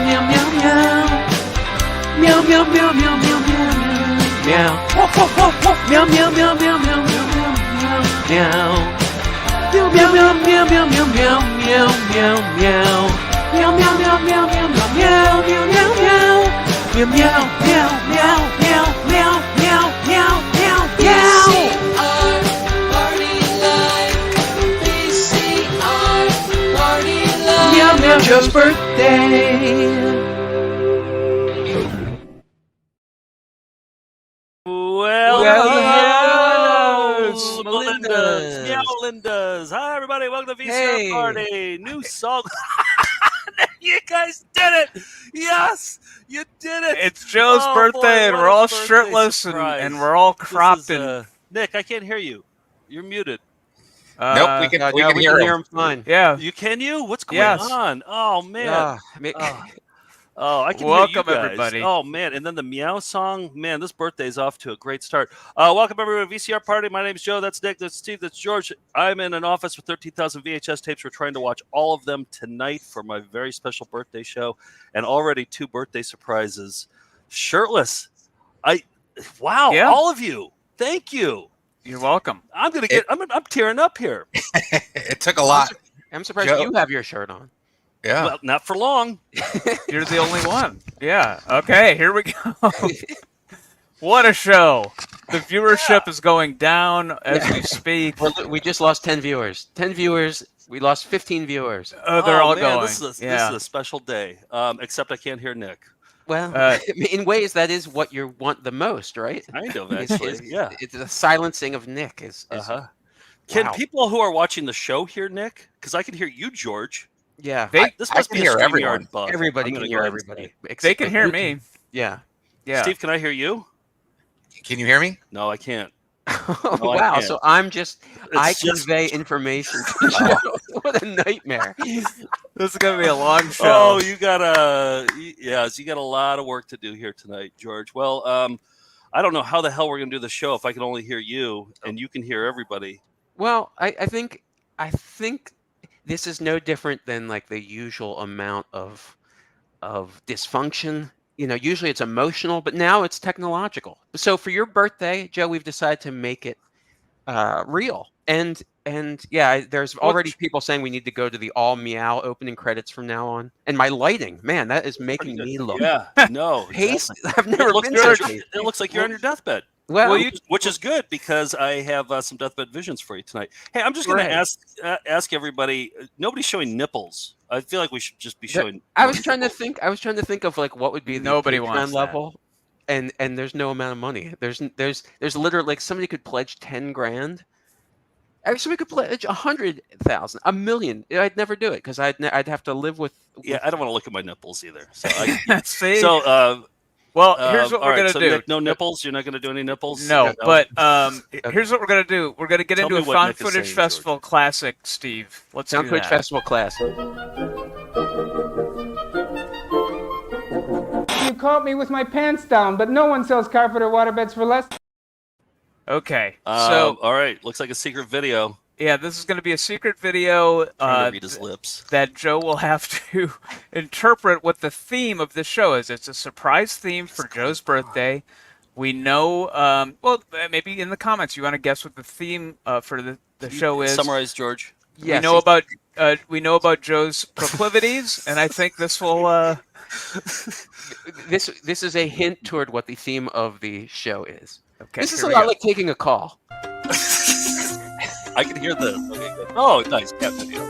meow, meow, meow. Meow, meow, meow, meow, meow, meow, meow. Meow, meow, meow, meow, meow, meow, meow, meow. Meow, meow, meow, meow, meow, meow, meow, meow, meow, meow. Meow, meow, meow, meow, meow, meow, meow, meow, meow, meow. Meow, meow, meow, meow, meow, meow, meow, meow, meow, meow. VCR Party Live. VCR Party Live. Meow, meow, Joe's birthday. Well, yes, Melinda's. Meow Linda's. Hi, everybody. Welcome to VCR Hey. Party. New song. You guys did it. Yes, you did it. It's Joe's Oh, birthday, boy, and what we're a all birthday shirtless surprise. and we're all This cropped is, and Nick, I can't hear you. You're muted. Nope, we can hear him. fine. yeah. You can you? What's going Yes. on? Oh man. Oh, I can Welcome, hear you guys. everybody. Oh man, and then the meow song. Man, this birthday's off to a great start. Welcome everyone to VCR Party. My name's Joe. That's Nick. That's Steve. That's George. I'm in an office with 13,000 VHS tapes. We're trying to watch all of them tonight for my very special birthday show, and already 2 birthday surprises. Shirtless. Wow, Yeah. all of you. Thank you. You're welcome. I'm tearing up here. It took a lot. I'm surprised Joe. you have your shirt on. Yeah. Well, not for long. You're the only one. Yeah. Okay, here we go. What a show. The viewership is going down as we speak. We just lost 10 viewers. 10 viewers We lost 15 viewers. Oh, they're all man, going. This is a special day. Except I can't hear Nick. Well, in ways, that is what you want the most, right? Kind of, actually. Yeah. It's the silencing of Nick. Can Wow. people who are watching the show hear Nick? Because I can hear you, George. Yeah. This I must can be hear a everyone. StreamYard bug. Everybody I'm can gonna hear go ahead and everybody. say. They can hear me. Yeah. Yeah. Steve, can I hear you? Can you hear me? No, I can't. Oh, No, I wow. can't. So I'm just, I It's just- convey information to the show. What a nightmare. This is gonna be a long show. Oh, you got a lot of work to do here tonight, George. Well, I don't know how the hell we're gonna do the show if I can only hear you and you can hear everybody. Well, I think this is no different than like the usual amount of dysfunction. Usually it's emotional, but now it's technological. So for your birthday, Joe, we've decided to make it real. And yeah, there's already people saying we need to go to the all meow opening credits from now on. And my lighting, man, that is making me look Pasty. I've never been so pasty. It looks like you're on your deathbed. Well, Which is good because I have some deathbed visions for you tonight. Hey, I'm just going to ask everybody. Nobody's showing nipples. I feel like we should just be showing. I was trying to think of like what would be the Nobody Patreon wants that. level, and there's no amount of money. There's literally like somebody could pledge 10 grand. Somebody could pledge 100,000, $1 million. I'd never do it because I'd have to live with. Yeah, I don't want to look at my nipples either. So See? Well, here's what we're gonna do. Nick, no nipples. You're not going to do any nipples. No, but here's what we're gonna do. We're gonna get Tell into me a what Found Nick is Footage saying, Festival classic, Steve. Let's Sound do Footage that. Festival class. You caught me with my pants down, but no one sells carpet or waterbeds for less. Okay, so all right, looks like a secret video. yeah, this is gonna be a secret video Trying to read his lips. that Joe will have to interpret what the theme of the show is. It's a surprise theme for Joe's birthday. We know, well, maybe in the comments you want to guess what the theme for the show is. Summarize, George. We know about Joe's proclivities, and I think this will. This is a hint toward what the theme of the show is. Okay, This is here a we lot go. like taking a call. I can hear the. Okay, good. Oh, nice cat video.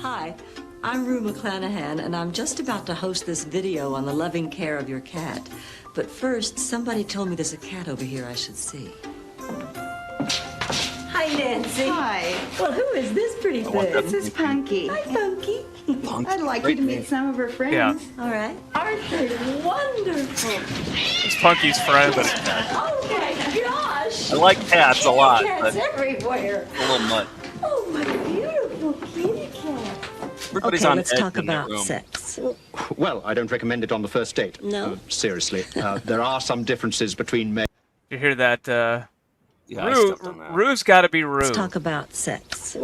Hi, I'm Rue McClanahan, and I'm just about to host this video on the loving care of your cat. But first, somebody told me there's a cat over here I should see. Hi, Nancy. Hi, Well, who is this pretty thing? this is Punky. Hi, Punky. I'd like you to meet some of her friends. Yeah. All right. Aren't they wonderful? It's Punky's friend. Oh, my gosh. I like cats a lot, Cats but everywhere. a little mutt. Oh, my beautiful kitty cat. Everybody's Okay, on let's edge talk in that about room. sex. Well, I don't recommend it on the first date. No? Seriously. There are some differences between men. You hear that? Yeah, I stepped on that. Rue's got to be Rue. Let's talk about sex.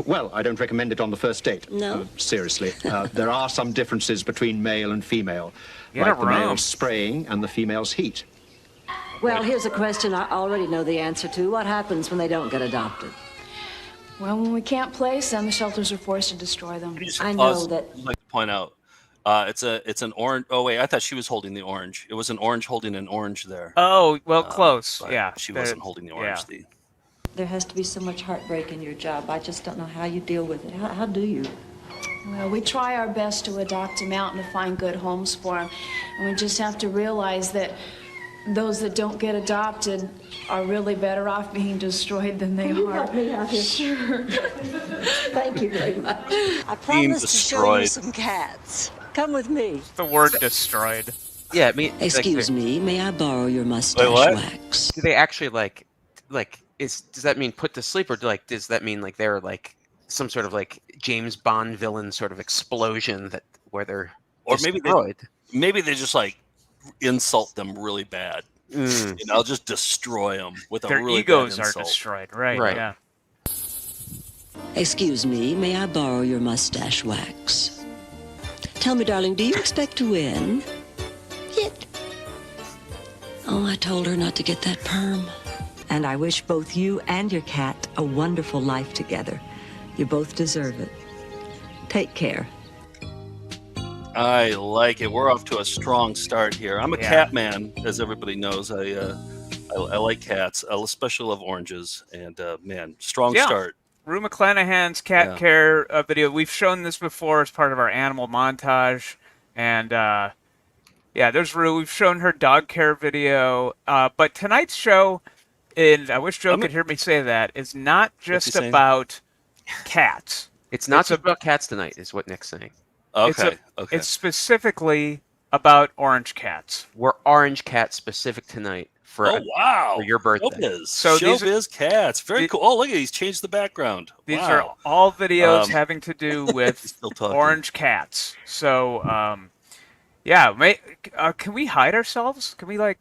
Well, I don't recommend it on the first date. No? Seriously. There are some differences between male and female. Get like it the wrong. male's spraying and the female's heat. Well, here's a question I already know the answer to. What happens when they don't get adopted? Well, when we can't place them, the shelters are forced to destroy them. I know Pause. that. I'd like to point out, it's an orange. Oh wait, I thought she was holding the orange. It was an orange holding an orange there. Oh, well, close. But Yeah. she wasn't holding the orange. Yeah. There has to be so much heartbreak in your job. I just don't know how you deal with it. How do you? Well, we try our best to adopt them out and to find good homes for them. And we just have to realize that those that don't get adopted are really better off being destroyed than they You are. help me out here. Sure. Thank you very much. I Being promised to show you destroyed. some cats. Come with me. The word destroyed. Yeah, I mean, Excuse me, may I borrow your mustache what? wax? Do they actually like does that mean put to sleep, or does that mean like they're like some sort of like James Bond villain sort of explosion where they're Or destroyed? maybe they just like insult them really bad. Mm. You know, just destroy them with Their a really egos bad are insult. destroyed. Right. Right. Yeah. Excuse me, may I borrow your mustache wax? Tell me, darling, do you expect to win? Yet. Oh, I told her not to get that perm. And I wish both you and your cat a wonderful life together. You both deserve it. Take care. I like it. We're off to a strong start here. I'm a Yeah. cat man, as everybody knows. I like cats. I especially love oranges. And man, strong Yeah. start. Rue McClanahan's cat care video. We've shown this before as part of our animal montage, and there's Rue. We've shown her dog care video, but tonight's show, and I wish Joe could hear me say that, is not just about cats. It's not just about cats tonight, is what Nick's saying. Okay. It's specifically about orange cats. We're orange cat specific tonight for your birthday. Showbiz. So Showbiz cats. Very cool. Oh, look at it. He's changed the background. These are all videos having to do with talking. orange cats. So, can we hide ourselves? Can we, let's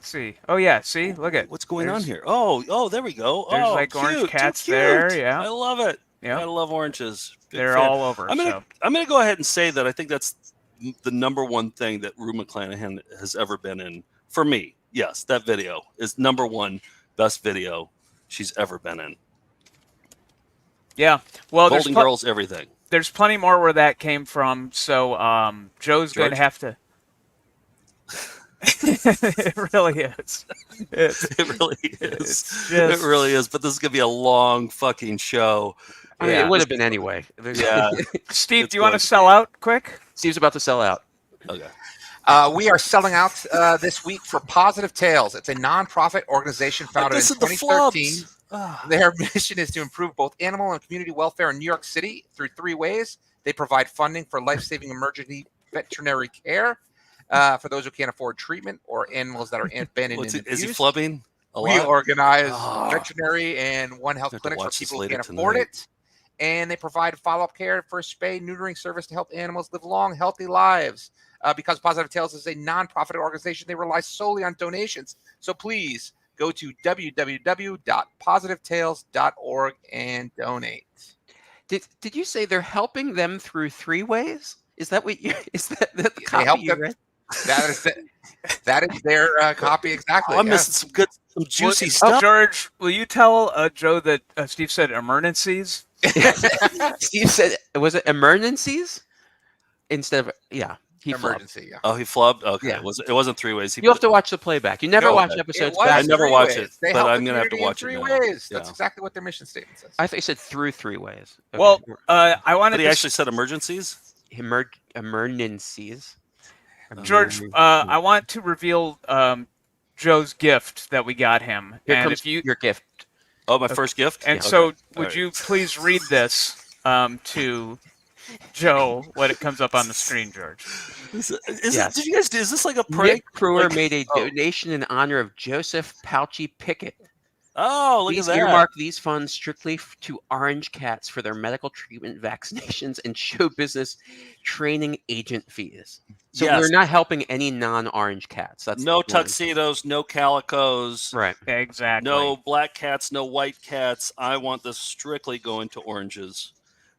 see. Oh, yeah, see? Look at what's going on here. Oh, there we go. There's cute, orange cats cute. there, yeah. I love it. Yeah. I love oranges. Big They're fan. all over. I'm gonna go ahead and say that I think that's the number one thing that Rue McClanahan has ever been in. For me, yes, that video is number one best video she's ever been in. Yeah. Well, Golden Girls, everything. There's plenty more where that came from. So Joe's going to have to. It really is. It really is. It really is. But this is gonna be a long fucking show. I mean, it would have been anyway. Yeah. Steve, do you want to sell out quick? Steve's about to sell out. Okay. We are selling out this week for Positive Tales. It's a nonprofit organization founded in 2013. Their mission is to improve both animal and community welfare in New York City through 3 ways. They provide funding for life-saving emergency veterinary care for those who can't afford treatment or animals that are abandoned and abused. Is he flubbing a lot? We organize veterinary and One Health clinics for people who can't afford it. And they provide follow-up care for spay, neutering service to help animals live long, healthy lives. Because Positive Tales is a nonprofit organization, they rely solely on donations. So please go to www.positivetales.org and donate. Did you say they're helping them through 3 ways? Is that what you? Is that the copy They help you them. read? That is their copy exactly. I'm missing some juicy stuff. George, will you tell Joe that Steve said emergencies? Steve said, was it emergencies instead of emergency? Yeah. Oh, he flubbed. Okay, Yeah. it wasn't 3 ways. You have to watch the playback. You never watch episodes back. I never watch it, They but help I'm the gonna have to community in watch it 3 now. ways. Yeah. That's exactly what their mission statement says. I thought you said through 3 ways. Okay. Well, I wanted But he to actually said emergencies. Emergencies. George, I want to reveal Joe's gift that we got him. Here and comes if you, your gift. Oh, my first gift. and Okay. so, All would right. you please read this to Joe when it comes up on the screen, George? Yes. Did you guys do? Is this like a prank? Nick Brewer Like- made a donation in honor of Joseph Pudgy Pickett. Oh, look Please at that. earmark these funds strictly to orange cats for their medical treatment, vaccinations, and show business training agent fees. So Yes. we're not helping any non-orange cats. That's No the point. tuxedos, no calicos, Right. Exactly. no black cats, no white cats. I want this strictly going to oranges.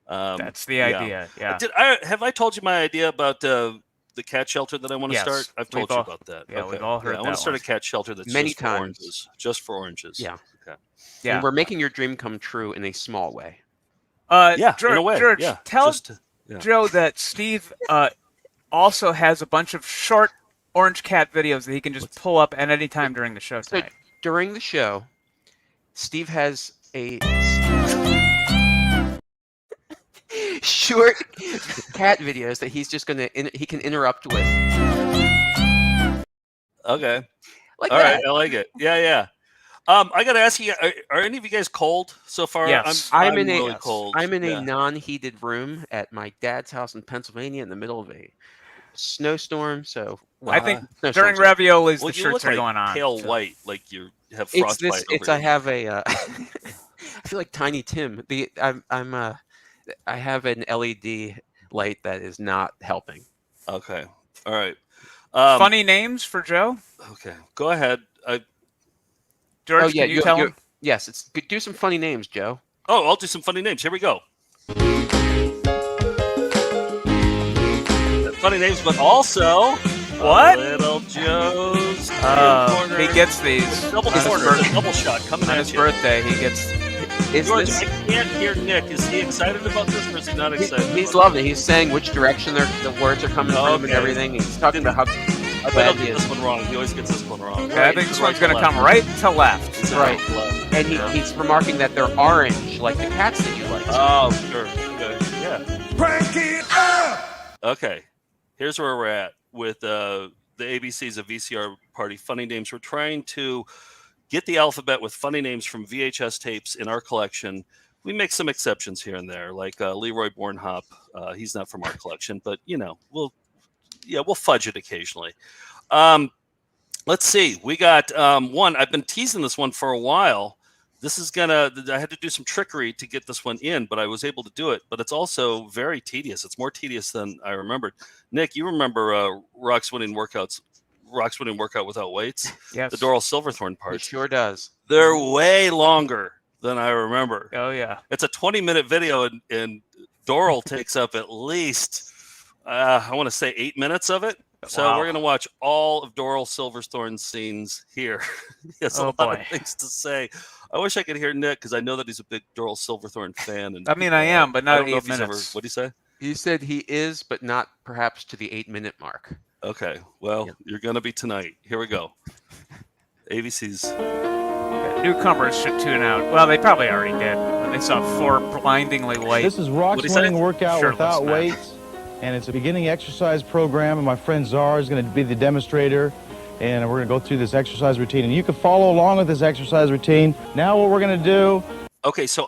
That's the idea. Yeah. Have I told you my idea about the cat shelter that I want to Yes, start? I've told we've you all- about that. yeah, we've all heard I want that to start one. a cat shelter that's Many just times. for oranges. Just for oranges. Yeah. Okay. Yeah. And we're making your dream come true in a small way. Yeah, George, in a way. George, yeah. tell yeah. Joe that Steve also has a bunch of short orange cat videos that he can just pull up at any time during the show So tonight. during the show, Steve has a short cat videos that he's just he can interrupt with. Okay. Like All that. right. I like it. Yeah. I gotta ask you, are any of you guys cold so far? Yes. I'm in really a cold. I'm in Yeah. a non-heated room at my dad's house in Pennsylvania in the middle of a snowstorm. So I think snowstorms during raviolis, Well, the you shirts look are like going on. pale so- white, like you have it's frostbite. this. It's over I you. have a. I feel like Tiny Tim. I have an LED light that is not helping. Okay. All right. Funny names for Joe? Okay. Go ahead. George, can you tell him? Yes, it's do some funny names, Joe. Oh, I'll do some funny names. Here we go. Funny names, but also What? Little Joe's corner. He gets these. Double on his corner, birth- double shot coming on at his you. birthday. He gets. Is George, this? I can't hear Nick. Is he excited about this, or is he not excited? He's about loving it. He's saying which direction the words are coming from and Okay. everything. He's talking about how it? I bet glad he'll he get is. this one wrong. He always gets this one wrong. I think this one's going to come right to left. Right. And he's remarking that they're orange, like the cats that you like. Oh, sure. Okay. Yeah. Crank it up! Okay. Here's where we're at with the ABCs of VCR Party funny names. We're trying to get the alphabet with funny names from VHS tapes in our collection. We make some exceptions here and there, like Leroy Bornhop. He's not from our collection, but we'll fudge it occasionally. Let's see. We got one. I've been teasing this one for a while. This is I had to do some trickery to get this one in, but I was able to do it. But it's also very tedious. It's more tedious than I remembered. Nick, you remember Rock's winning workout without weights? Yes. The Doral Silverthorne It parts. sure does. They're way longer than I remember. Oh yeah. It's a 20-minute video, and Doral takes up at least, I want to say 8 minutes of it. So Wow. we're going to watch all of Doral Silverthorne's scenes here. He has a lot of things to say. I wish I could hear Nick, because I know that he's a big Doral Silverthorne fan. And I mean, I am, but not I don't know 8 if he's minutes. what do you say? He said he is, but not perhaps to the 8-minute mark. Okay, well, you're going to be tonight. Here we go. ABC's. Newcomers should tune out. Well, they probably already did when they saw 4 blindingly white. This is Rock's What'd he say? winning workout Shirtless without men. weights, and it's a beginning exercise program, and my friend Czar is going to be the demonstrator, and we're going to go through this exercise routine, and you can follow along with this exercise routine. Now what we're going to do... Okay, so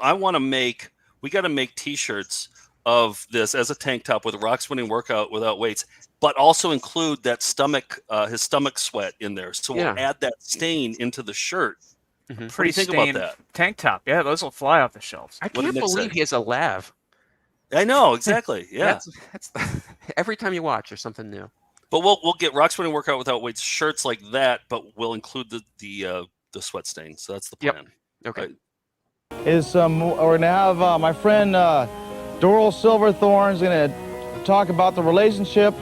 we got to make T-shirts of this as a tank top with Rock's winning workout without weights, but also include that his stomach sweat in there. So we'll add that stain into the shirt. Mm-hmm. What do you think about that? Tank top. Yeah, those will fly off the shelves. I can't believe he has a lav. I know, exactly. Yeah. That's every time you watch, there's something new. But we'll get Rock's winning workout without weights shirts like that, but we'll include the sweat stain. So that's the plan. Okay. Right. We're going to have my friend Doral Silverthorne is going to talk about the relationship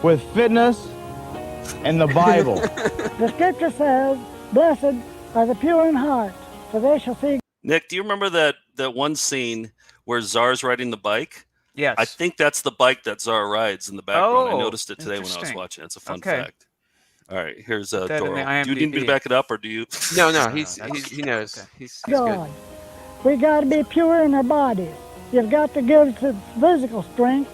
with fitness and the Bible. The scripture says, "Blessed are the pure in heart, for they shall see." Nick, do you remember that one scene where Czar's riding the bike? Yes. I think that's the bike that Czar rides in the background. I Oh, noticed it today when I was interesting. watching. It's a fun Okay. fact. All right, here's That in the Doral. Do you need me to IMDb. back it up, or do you? No, he knows. Okay. He's good. God. We got to be pure in our bodies. You've got to give to physical strength,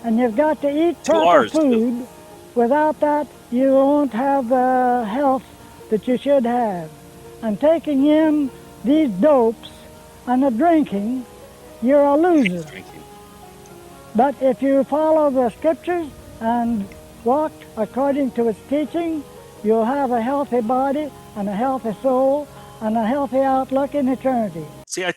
and you've got to eat proper Ours, too. food. Without that, you won't have the health that you should have. And taking in these dopes and the drinking, you're a loser. But if you follow the scriptures and walk according to its teaching, you'll have a healthy body and a healthy soul and a healthy outlook in eternity. See, I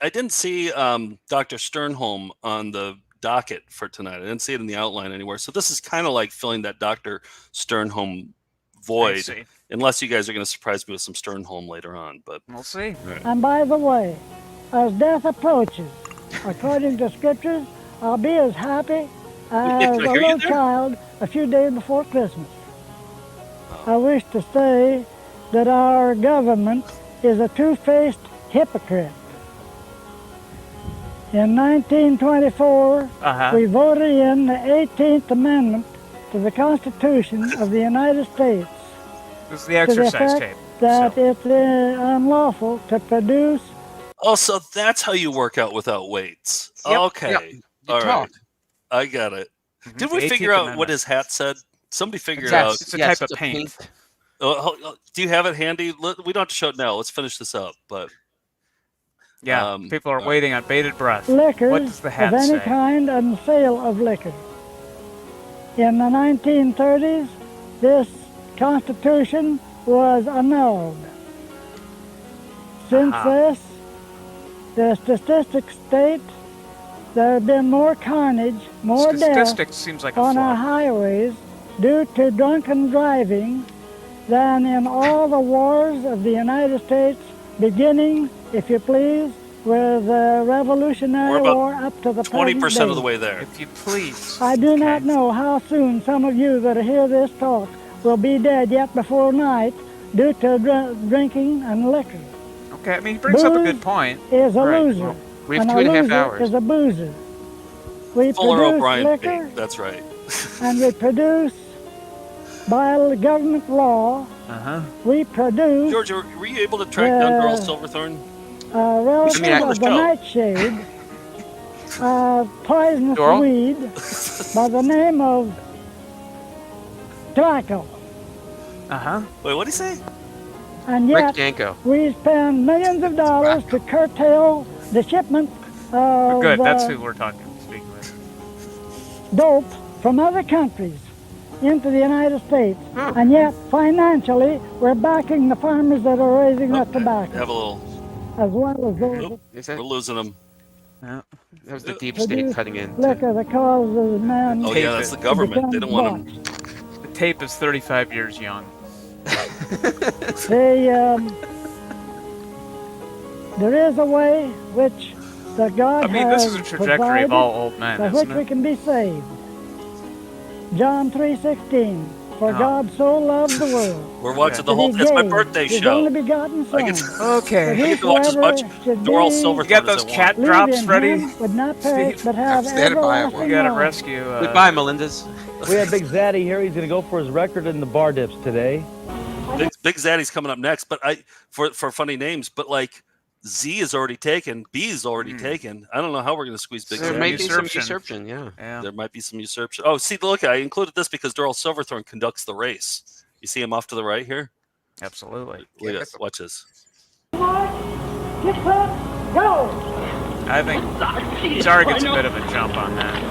didn't see Dr. Sternholm on the docket for tonight. I didn't see it in the outline anywhere. So this is kind of like filling that Dr. Sternholm I void, see. unless you guys are going to surprise me with some Sternholm later on. But We'll see. And by the way, as death approaches, according to scriptures, I'll be as happy as Can I a hear you little there? child a few days before Christmas. I wish to say that our government is a two-faced hypocrite. In 1924, we voted in the 18th Amendment to the Constitution of the United States. This is the to the exercise effect tape. that So, it's unlawful to produce. oh, so that's how you work out without weights. Yep, Okay, yep. You all right, talk. I got it. Did we The figure 18th out Amendment. what his hat said? Somebody figure it Yes. out. It's a type of paint. Do you have it handy? We don't have to show it now. Let's finish this up. But Yeah, people are waiting on bated breath. Liquors What does the hat of any say? kind and sale of liquor. In the 1930s, this Constitution was annulled. Since this, the statistics state there have been more carnage, more death Statistics seems like a on our flop. highways due to drunken driving than in all the wars of the United States, beginning, if you please, with the Revolutionary We're about War up to the 20% present of the day. way there. If you please. I do not know how soon some of you that hear this talk will be dead yet before night due to drinking and liquor. Okay, I mean, he brings up a Booze good point. is a Right, loser. well, we have and 2.5 a loser hours. is a boozer. We Fuller produce O'Brien liquor paint. That's right. and we produce by government law. Uh-huh. We produce George, were you able to track down Yeah. Doral Silverthorne? relative I mean, of the nightshade, poisonous Doral? weed by the name of tobacco. Wait, what did he say? And Rick yet, Danko. we spend millions of dollars to curtail the shipment of Good, that's who we're speaking with. dope from other countries into the United States. And yet, financially, we're backing the farmers that are raising that tobacco, Have a little. as well as those We're losing them. That was the deep that state produce cutting in. liquor that causes man Oh yeah, that's the government. They don't want them. The tape is 35 years young. There is a way which that God I mean, has this is a trajectory of all old men, by isn't which we it? can be saved. John 3:16. For God so loved the world. We're watching the that whole. he It's my gave birthday his show. only begotten Son. I get Okay. to watch as much Doral Silverthorne You got those as I cat want. drops ready? Would not perish, but have I'm standing by it. everlasting We gotta life. rescue. Goodbye, Melinda's. We have Big Zaddy here. He's going to go for his record in the bar dips today. Big Zaddy's coming up next, but for funny names, but like Z is already taken, B is already taken. I don't know how we're going to squeeze Big There Zaddy. might be some usurption, yeah. There might be some usurpation. Oh, see, look, I included this because Doral Silverthorne conducts the race. You see him off to the right here? Absolutely. Watch this. Get set, go! I think Zara gets a bit of a jump on that.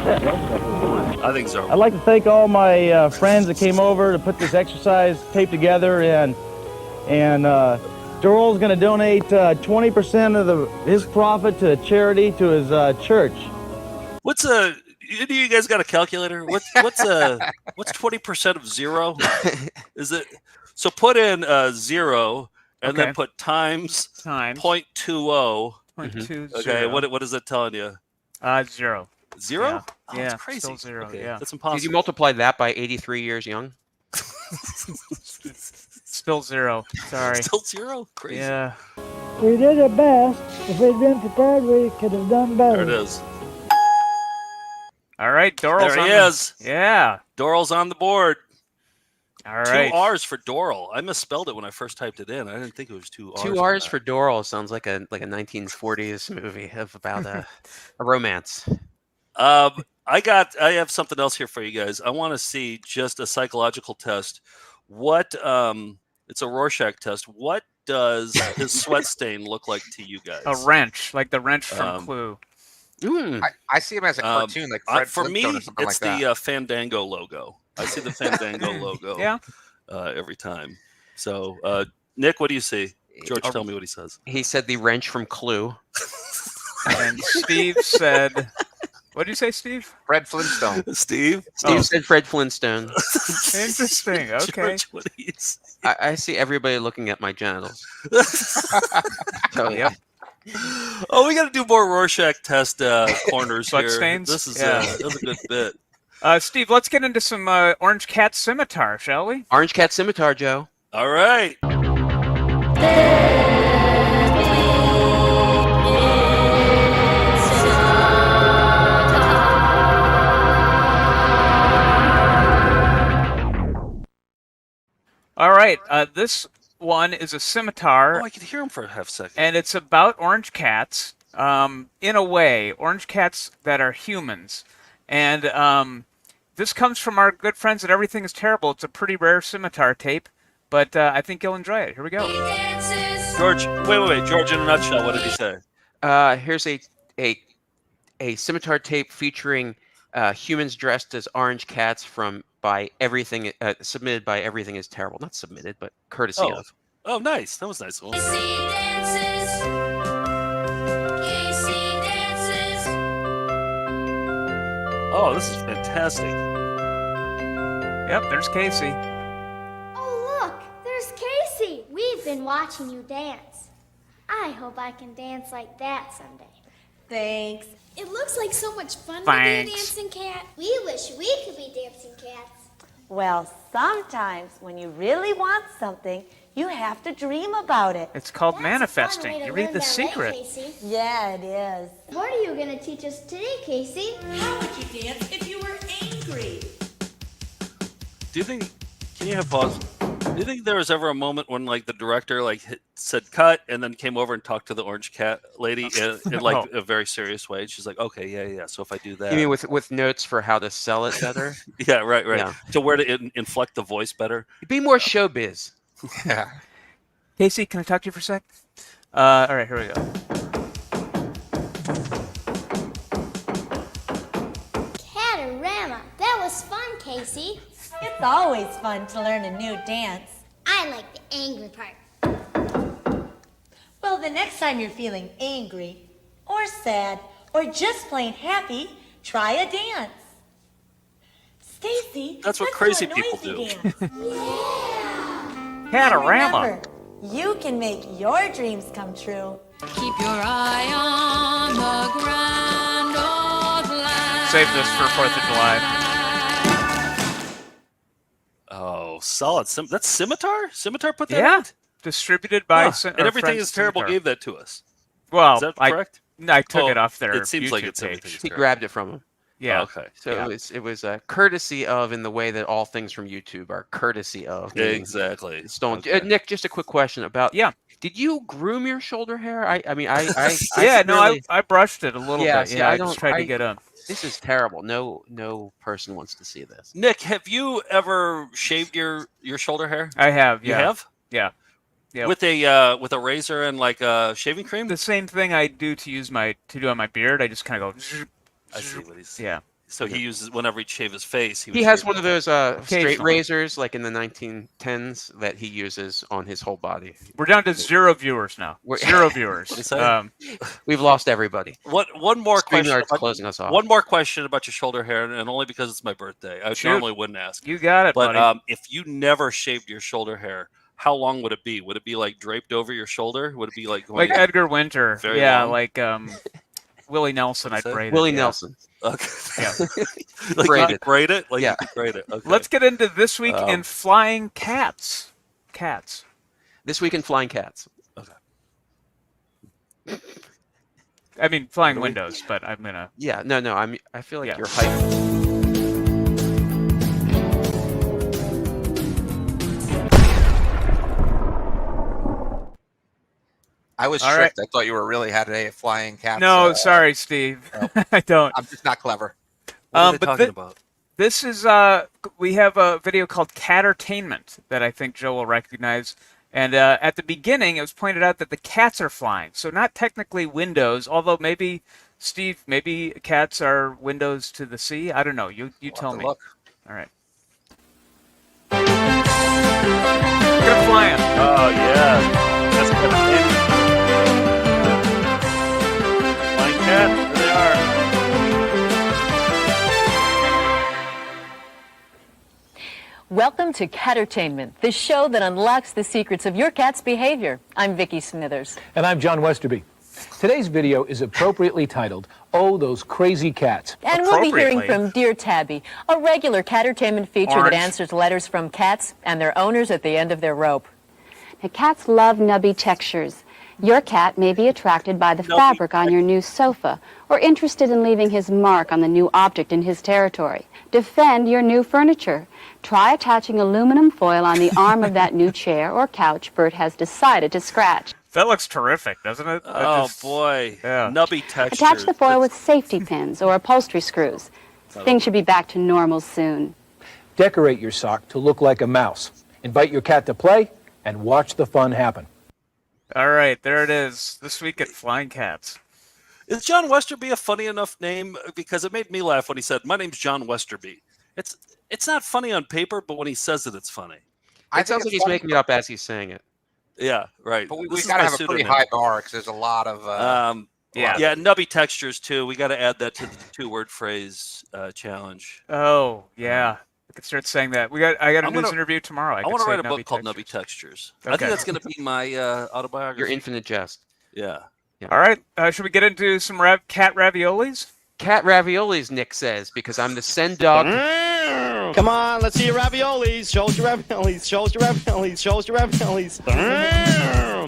I think so. I'd like to thank all my friends that came over to put this exercise tape together, and Doral's going to donate 20% of his profit to a charity to his church. What's you guys got a calculator? What's 20% of 0? Is it so? Put in 0 and then put times 0.20. 0.20. Okay, what is it telling you? 0. 0? Yeah, Oh, yeah, that's crazy. still 0. Okay, Yeah, that's impossible. Did you multiply that by 83 years young? Still 0. Sorry. Still 0? Crazy. Yeah. We did our best. If we'd been prepared, we could have done better. There it is. All right, Doral's There he on is. Yeah. Doral's on the board. All right. 2 R's for Doral. I misspelled it when I first typed it in. I didn't think it was 2 R's. 2 R's for Doral sounds like a 1940s movie about a romance. I have something else here for you guys. I want to see just a psychological test. What it's a Rorschach test. What does his sweat stain look like to you guys? A wrench, like the wrench from Clue. I see him as a cartoon, like Fred for me, Flintstone or something it's like the that. Fandango logo. I see the Fandango logo. Yeah. Every time. So, Nick, what do you see? George, tell me what he says. He said the wrench from Clue. And Steve said, what did you say, Steve? Fred Flintstone. Steve said Fred Flintstone. Interesting. Okay. George, what do you see? I see everybody looking at my genitals. So, yeah. Oh, we got to do more Rorschach test corners Sweat here. stains? This is Yeah. a good bit. Steve, let's get into some Orange Cat Scimitar, shall we? Orange Cat Scimitar, Joe. All right. All right. This one is a scimitar. Oh, I could hear him for a half second. And it's about orange cats. In a way, orange cats that are humans. And this comes from our good friends at Everything is Terrible. It's a pretty rare scimitar tape, but I think you'll enjoy it. Here we go. George, wait. George, in a nutshell, what did he say? Here's a scimitar tape featuring humans dressed as orange cats by Everything submitted by Everything is Terrible. Not submitted, but courtesy of. Oh, nice. That was nice. Well, oh, this is fantastic. Yep, there's Casey. Oh, look, there's Casey. We've been watching you dance. I hope I can dance like that someday. Thanks. It looks like so much fun to Thanks. be a dancing cat. We wish we could be dancing cats. Well, sometimes when you really want something, you have to dream about it. It's called That's manifesting. a fun way to You read learn the ballet, secret. Casey. Yeah, it is. What are you going to teach us today, Casey? How would you dance if you were angry? do you think? Can you have pause? Do you think there was ever a moment when like the director like said cut and then came over and talked to the orange cat lady in like a very serious way? She's like, okay, yeah. So if I do that, You mean with notes for how to sell it better? yeah, right. Yeah. To where to inflect the voice better. Be more showbiz. Yeah. Casey, can I talk to you for a sec? All right, here we go. Catarama. That was fun, Casey. It's always fun to learn a new dance. I like the angry part. Well, the next time you're feeling angry or sad or just plain happy, try a dance. Stacy, That's what let's crazy do a people noisy do. dance. Catarama. Remember, you can make your dreams come true. Keep your eye on the grand old land. Save this for 4th of July. Oh, solid. That's Scimitar? Scimitar put that Yeah. out? Distributed by And Everything is Terrible Scimitar. gave that to us. Well, Is that correct? I took it off their It seems like YouTube it's page. Everything is He Terrible. grabbed it from him. Yeah. Oh, okay. So Yeah. it was a courtesy of, in the way that all things from YouTube are courtesy of. meaning Exactly. Stolen. Okay. Nick, just a quick question about. Yeah. Did you groom your shoulder hair? I mean, Yeah, could no, really- I brushed it a little Yeah, bit. see, Yeah, I I just don't- tried to I- get a. This is terrible. No person wants to see this. Nick, have you ever shaved your shoulder hair? I have. You Yeah. have? Yeah. Yeah. With a razor and like shaving cream? The same thing I do to do on my beard. I just kind of go. I see what he's. Yeah. So he uses whenever he'd shave his face. He has one of those straight Occasionally. razors, like in the 1910s, that he uses on his whole body. We're down to 0 viewers now. We're- 0 viewers. What'd you say? We've lost everybody. One more question. StreamYard's closing us off. One more question about your shoulder hair, and only because it's my birthday. I Shoot. normally wouldn't ask. You got it, But buddy. if you never shaved your shoulder hair, how long would it be? Would it be like draped over your shoulder? Would it be like going Like Edgar Winter. Very Yeah, long? like Willie Nelson. I'd What's that? braid Willie it. Yeah. Nelson. Okay. Yeah. Like Braid you it. could braid it? Like Yeah. you could braid it. Okay. Let's get into this week in flying cats. Cats. This week in Flying Cats. I mean, flying windows, but I'm gonna. Yeah, no. I feel like Yeah. you're hyped. I was All tricked. I thought you were really had a flying cat. No, sorry, Steve. I don't. I'm just not clever. What are they but talking about? This is we have a video called Catertainment that I think Joe will recognize. And at the beginning, it was pointed out that the cats are flying, so not technically windows. Although maybe Steve, maybe cats are windows to the sea. I don't know. You tell me. Look. All right. We're gonna fly 'em. Oh yeah. That's kind of neat. Flying cat, there they are. Welcome to Catertainment, the show that unlocks the secrets of your cat's behavior. I'm Vicki Smithers. And I'm John Westerby. Today's video is appropriately titled, Oh, Those Crazy Cats. And we'll be hearing from Dear Tabby, a regular Catertainment feature Orange. that answers letters from cats and their owners at the end of their rope. Now, cats love nubby textures. Your cat may be attracted by the fabric on your new sofa or interested in leaving his mark on the new object in his territory. Defend your new furniture. Try attaching aluminum foil on the arm of that new chair or couch Bert has decided to scratch. That looks terrific, doesn't it? Oh boy. Yeah. Nubby texture. Attach the foil with safety pins or upholstery screws. Things should be back to normal soon. Decorate your sock to look like a mouse. Invite your cat to play and watch the fun happen. All right, there it is. This week at Flying Cats. Is John Westerby a funny enough name? Because it made me laugh when he said, "My name's John Westerby." It's not funny on paper, but when he says it, it's funny. It sounds like he's making it up as he's saying it. Yeah, right. But we This is got to my have a pretty pseudonym. high bar because there's a lot of. Yeah, nubby textures too. We got to add that to the 2-word phrase challenge. Oh, yeah. I could start saying that. I got a news interview tomorrow. I could want to say write a nubby book called textures. Nubby Textures. I Okay. think that's going to be my autobiography. Your infinite jest. Yeah. All right. Should we get into some cat raviolis? Cat raviolis, Nick says, because I'm the send dog. Come on, let's see your raviolis. Show us your raviolis. Show us your raviolis. Show us your raviolis.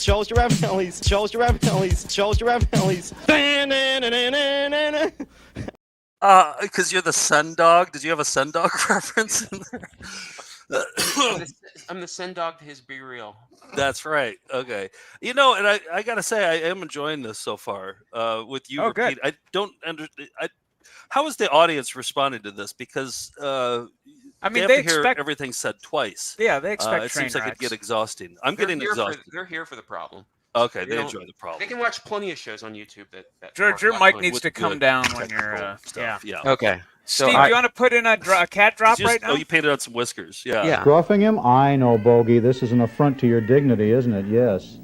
Show us your raviolis. Show us your raviolis. Show us your raviolis. Because you're the sun dog. Did you have a sun dog reference in there? I'm the send dog to his Be Real. That's right. Okay. You know, and I gotta say, I am enjoying this so far. With you, good. I don't understand. How is the audience responding to this? Because I mean, they have they to hear expect everything said twice. Yeah, they expect it train seems like it'd wrecks. get exhausting. Getting exhausted. They're here for the problem. Okay, They they don't- enjoy the problem. They can watch plenty of shows on YouTube that George, aren't your that mic funny. needs to come good down when technical you're. stuff. Yeah. Okay. So Steve, do you want to put in a cat drop right now? Oh, you painted on some whiskers. Yeah. Yeah. Roughing him? I know, Bogey. This is an affront to your dignity, isn't it? Yes.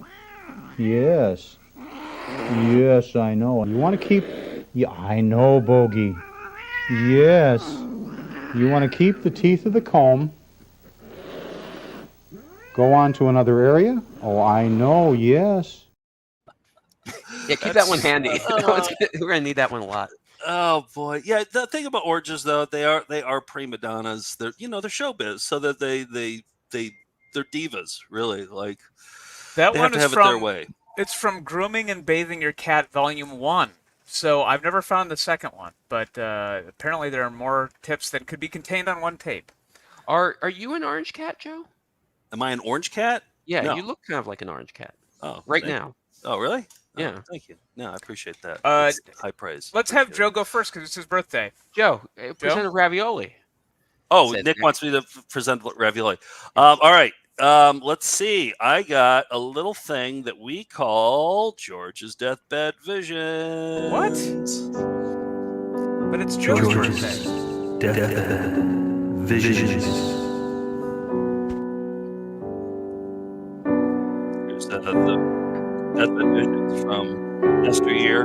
Yes. Yes, I know. You want to keep... Yeah, I know, Bogey. Yes. You want to keep the teeth of the comb. Go on to another area? Oh, I know, yes. Yeah, keep that one handy. We're gonna need that one a lot. Oh boy, yeah. The thing about orgies, though, they are prima donnas. They're they're showbiz, so that they're divas, really. Like That they one have to is have from. it their way. It's from Grooming and Bathing Your Cat, Volume 1. So I've never found the second one, but apparently there are more tips that could be contained on one tape. Are you an orange cat, Joe? Am I an orange cat? Yeah, No. you look kind of like an orange cat. Oh, right thank now. you. Oh, really? Yeah. Oh, thank you. No, I appreciate that. Uh, That's high praise. Let's have Joe go first because it's his birthday. Joe, present a ravioli. Oh, Says Nick Nick. wants me to present ravioli. All right. Let's see. I got a little thing that we call George's deathbed vision. What? But it's Joe's birthday. Deathbed Visions. Here's the deathbed visions from yesteryear.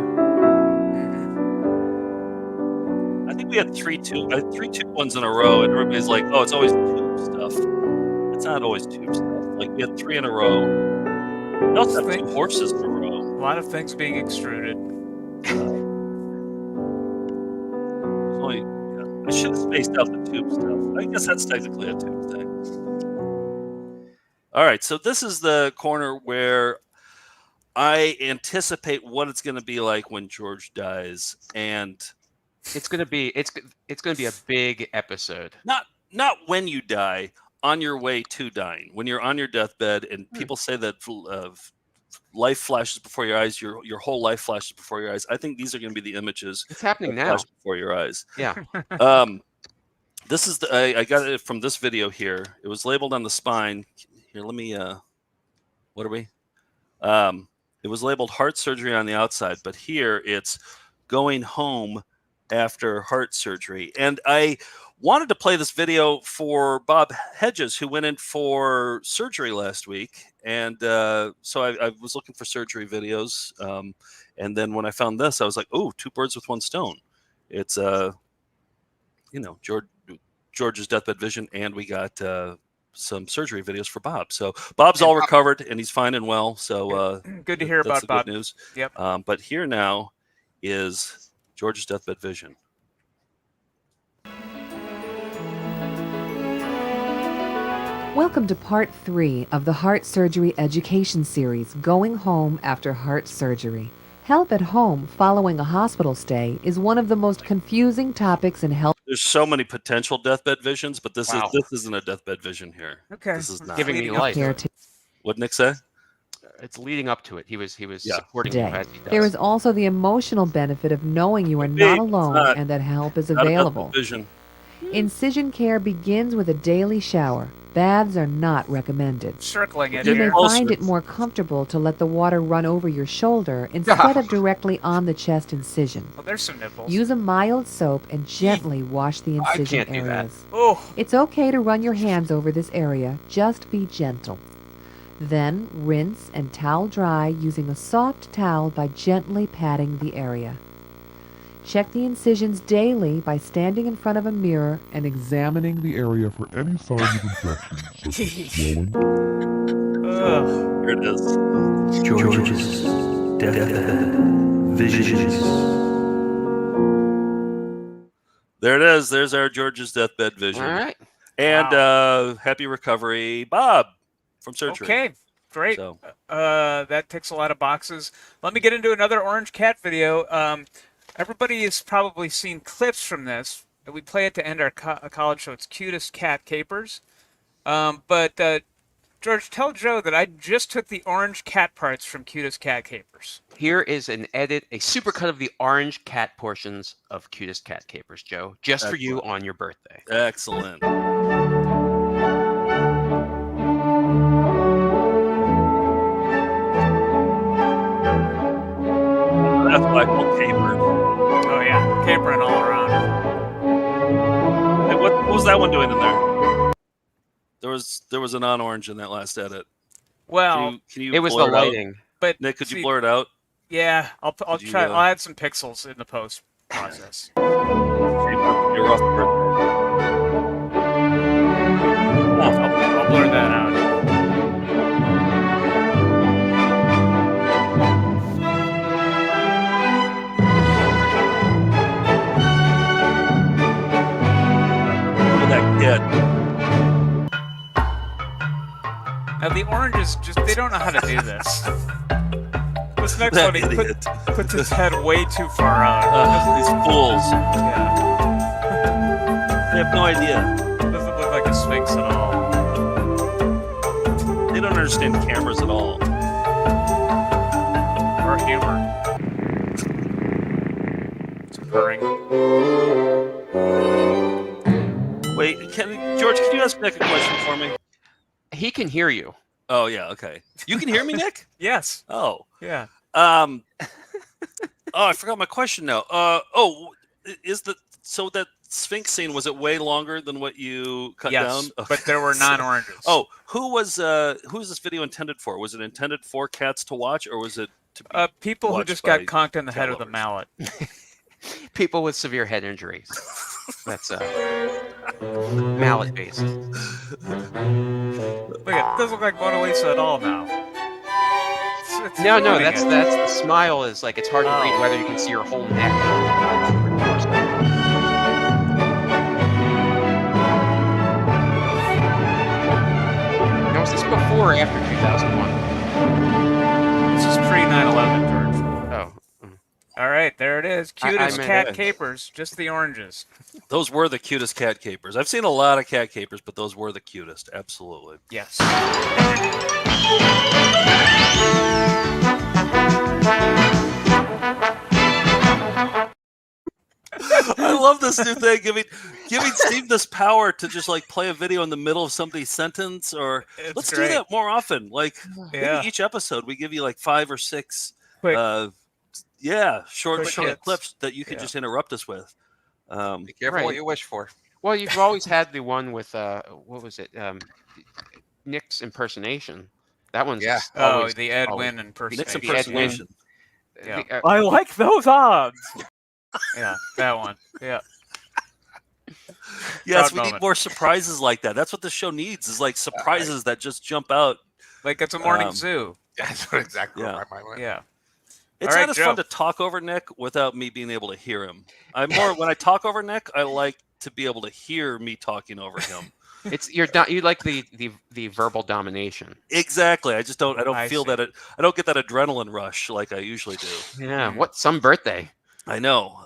I think we had three tube ones in a row, and everybody's like, "Oh, it's always tube stuff." It's not always tube stuff. Like we had 3 in a row. We also have 2 horses in a row. A lot of things being extruded. I should have spaced out the tube stuff. I guess that's technically a tube thing. All right, so this is the corner where I anticipate what it's going to be like when George dies, and it's going to be a big episode. Not when you die, on your way to dying. When you're on your deathbed, and people say that life flashes before your eyes, your whole life flashes before your eyes. I think these are going to be the images. It's happening that now. flash before your eyes. Yeah. This is I got it from this video here. It was labeled on the spine. Here, let me. What are we? It was labeled heart surgery on the outside, but here it's going home after heart surgery. And I wanted to play this video for Bob Hedges, who went in for surgery last week. And so I was looking for surgery videos. And then when I found this, I was like, oh, 2 birds with 1 stone. It's, George's deathbed vision, and we got some surgery videos for Bob. So Bob's all recovered, and he's fine and well. So good to hear that's about the Bob. good news. Yep. But here now is George's deathbed vision. Welcome to part 3 of the Heart Surgery Education Series, Going Home After Heart Surgery. Help at home following a hospital stay is one of the most confusing topics in health. There's so many potential deathbed visions, but this isn't a deathbed vision here. Okay. This is not. Giving me life. What did Nick say? It's leading up to it. He was supporting you Today. as he does. There is also the emotional benefit of knowing you are not alone and that help is Not a available. deathbed vision. Incision care begins with a daily shower. Baths are not recommended. Circling it You may here. find it more comfortable to let the water run over your shoulder instead of directly on the chest incision. Well, there's some nipples. Use a mild soap and gently wash the I incision can't do that. areas. Oh. It's okay to run your hands over this area, just be gentle. Then rinse and towel dry using a soft towel by gently patting the area. Check the incisions daily by standing in front of a mirror and examining the area for any signs of infection, such as swelling. Here it is. George's deathbed visions. There it is. There's our George's deathbed vision. All right. And happy recovery, Bob, from surgery. Okay, great. So. That ticks a lot of boxes. Let me get into another orange cat video. Everybody has probably seen clips from this. We play it to end our college show. It's Cutest Cat Capers. But George, tell Joe that I just took the orange cat parts from Cutest Cat Capers. Here is an edit, a supercut of the orange cat portions of Cutest Cat Capers, Joe, just for you on your birthday. Excellent. That's what I call capering. Oh yeah, capering all around. Hey, what was that one doing in there? There was a non-orange in that last edit. Well, can you it was the blur it out? lighting. But Nick, could you blur it out? Yeah, I'll Could try. you, I'll add some pixels in the post process. Your rough birthday. I'll blur that out. Look at that kid. Now the oranges they don't know how to do this. This next That one, he idiot. puts his head way too far out. These fools. Yeah. They have no idea. Doesn't look like a Sphinx at all. They don't understand cameras at all. Or humor. It's purring. Wait, George, can you ask Nick a question for me? He can hear you. Oh yeah, okay. You can hear me, Nick? Yes. Oh. Yeah. Oh, I forgot my question now. So that Sphinx scene, was it way longer than what you cut down? Yes, but there were non-oranges. Who's this video intended for? Was it intended for cats to watch, or was it to be people who watched just by got conked in the head with a lovers? mallet. People with severe head injuries. That's mallet based. Look, it doesn't look like Mona Lisa at all now. It's No, ruining that's it. the smile is like it's hard to read whether you can see your whole neck. Now, was this before or after 2001? This is pre 9/11, George. Oh. All right, there it is. Cutest meant- cat capers, just the oranges. Those were the cutest cat capers. I've seen a lot of cat capers, but those were the cutest. Absolutely. Yes. I love this new thing, giving Steve this power to just like play a video in the middle of somebody's sentence, or It's let's great. do that more often. Like Yeah. maybe each episode we give you like 5 or 6 Quick. short Quick hits. clips that you could Yeah. just interrupt us with. Be careful what you wish for. Well, you've always had the one with what was it? Nick's impersonation. That one's Yeah. always, the Ed always- Wynn impersonation. Nick's The Ed Wynn. impersonation. Yeah. the, I like those odds. Yeah, that one. Yeah. Yes, Proud we need moment. more surprises like that. That's what the show needs, is like surprises that just jump out. Like it's a morning Um, zoo. That's what exactly Yeah. where my mind went. Yeah. It's All not right, as Joe. fun to talk over Nick without me being able to hear him. When I talk over Nick, I like to be able to hear me talking over him. it's you like the verbal domination. Exactly. I just don't. I don't I feel see. that. I don't get that adrenaline rush like I usually do. Yeah. What some birthday? I know.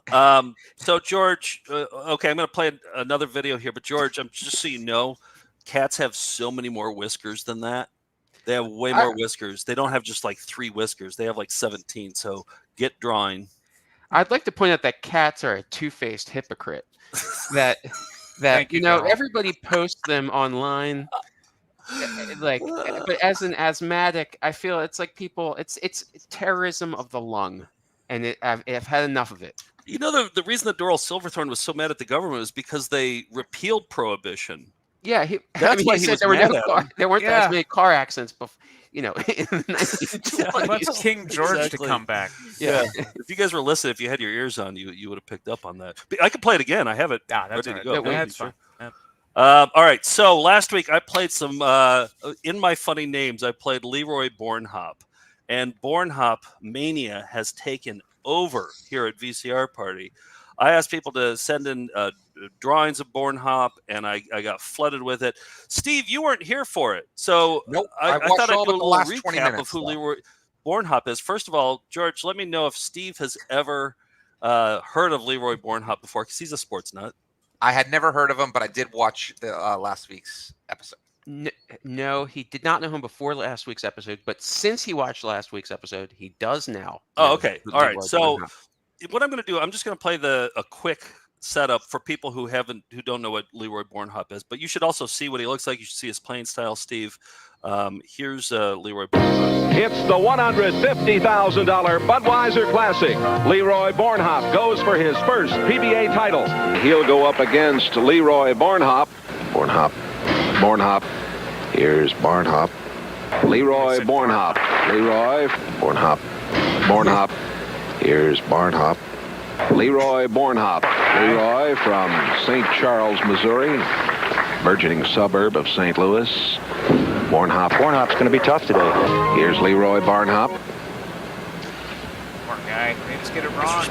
So George, okay, I'm going to play another video here. But George, just so you know, cats have so many more whiskers than that. They have way more whiskers. They don't have just like 3 whiskers. They have like 17. So get drawing. I'd like to point out that cats are a two-faced hypocrite. that Thank you, Carl. everybody posts them online. But as an asthmatic, I feel it's like people. It's terrorism of the lung, and I've had enough of it. You know, the reason that Doral Silverthorne was so mad at the government was because they repealed prohibition. Yeah, That's why he said was there were mad no at car, him. there weren't Yeah. as many car accidents before. In the 1920s. Let's King George Exactly. to come back. Yeah. If you guys were listening, if you had your ears on, you would have picked up on that. But I could play it again. I have it Ah, that's ready to all go. right. Yeah, That's fine. Yeah. All right. So last week I played some in my funny names. I played Leroy Bornhop, and Bornhop mania has taken over here at VCR Party. I asked people to send in drawings of Bornhop, and I got flooded with it. Steve, you weren't here for it, so Nope. I watched thought I'd all do a but the little last 20 recap of minutes. who though. Leroy Bornhop is. First of all, George, let me know if Steve has ever heard of Leroy Bornhop before, because he's a sports nut. I had never heard of him, but I did watch the last week's episode. No, he did not know him before last week's episode, but since he watched last week's episode, he does now. Oh, okay. Who All right. Leroy So Bornhop. what I'm going to do, I'm just going to play a quick setup for people who don't know what Leroy Bornhop is, but you should also see what he looks like. You should see his playing style, Steve. Here's Leroy Bornhop. It's the $150,000 Budweiser Classic. Leroy Bornhop goes for his first PBA title. He'll go up against Leroy Bornhop. Bornhop. Here's Bornhop. Leroy Bornhop. Leroy Bornhop. Here's Bornhop. Leroy Bornhop. Leroy from St. Charles, Missouri, burgeoning suburb of St. Louis. Bornhop's going to be tough today. Here's Leroy Bornhop. Poor guy. They just get it wrong.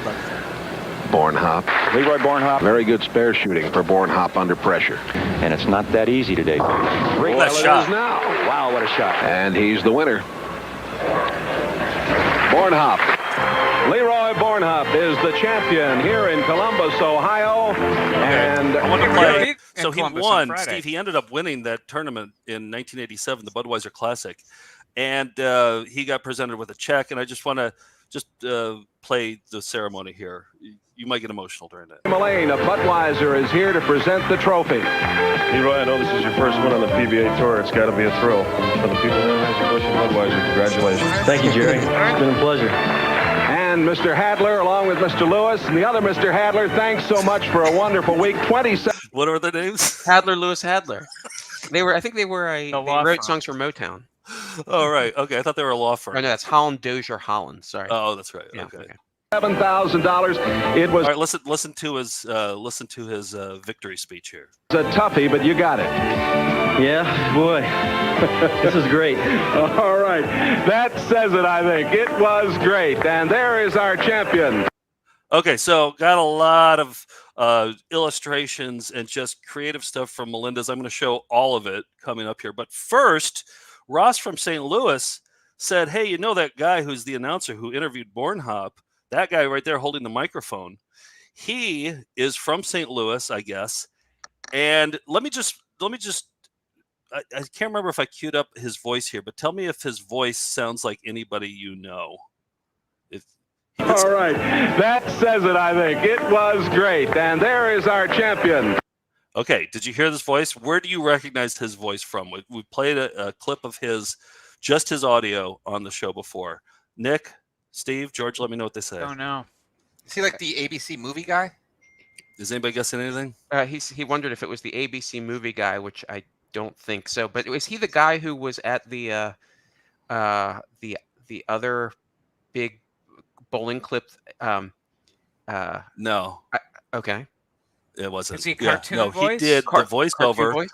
Bornhop. Leroy Bornhop. Very good spare shooting for Bornhop under pressure. And it's not that easy today. Great shot. Now. Wow, what a shot. And he's the winner. Bornhop. Leroy Bornhop is the champion here in Columbus, Ohio. And I want to play. So he Columbus won, on Friday. Steve. He ended up winning that tournament in 1987, the Budweiser Classic, and he got presented with a check. And I just want to play the ceremony here. You might get emotional during that. Mullane of Budweiser is here to present the trophy. Leroy, I know this is your first one on the PBA Tour. It's got to be a thrill. For the people here at Anheuser-Busch and Budweiser, congratulations. Thank you, Jerry. It's been a pleasure. And Mr. Hadler, along with Mr. Lewis and the other Mr. Hadler, thanks so much for a wonderful week. 27. What are their names? Hadler, Lewis, Hadler. They wrote firm. songs for Motown. Oh, right. Okay. I thought they were a law firm. Oh, no, that's Holland, Dozier, Holland. Sorry. Oh, that's right. Yeah, okay. $7,000. It was All right. Listen to his victory speech here. a toughie, but you got it. Yeah, boy. This is great. All right. That says it, I think. It was great. And there is our champion. Okay, so got a lot of illustrations and just creative stuff from Melinda's. I'm going to show all of it coming up here. But first, Ross from St. Louis said, hey, you know that guy who's the announcer who interviewed Bornhop? That guy right there holding the microphone. He is from St. Louis, I guess. And let me just I can't remember if I queued up his voice here, but tell me if his voice sounds like anybody you know. All right. That says it, I think. It was great. And there is our champion. Okay. Did you hear this voice? Where do you recognize his voice from? We played a clip of his audio on the show before. Nick, Steve, George, let me know what they say. Oh, no. Is he like the ABC movie guy? Is anybody guessing anything? He wondered if it was the ABC movie guy, which I don't think so. But was he the guy who was at the other big bowling clip? No. Okay. It wasn't. Is he cartoon voice? He did the voiceover. Voice?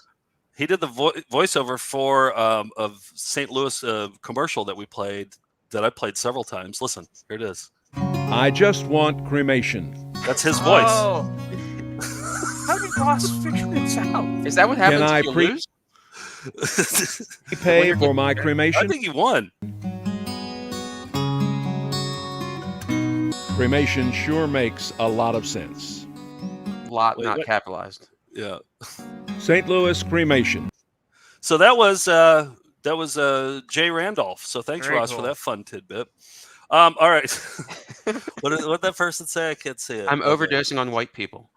He did the voiceover for of St. Louis commercial that we played, that I played several times. Listen, here it is. I just want cremation. That's his voice. Oh. How did Ross figure this out? Is that what happens Can I if you lose? Pay for my I cremation? think he won. Cremation sure makes a lot of sense. Lot Wait, not what? capitalized. Yeah. St. Louis cremation. So that was Jay Randolph. So thanks, Very Ross, cool. for that fun tidbit. All right. what did that person say? I can't see it. I'm overdosing on white people.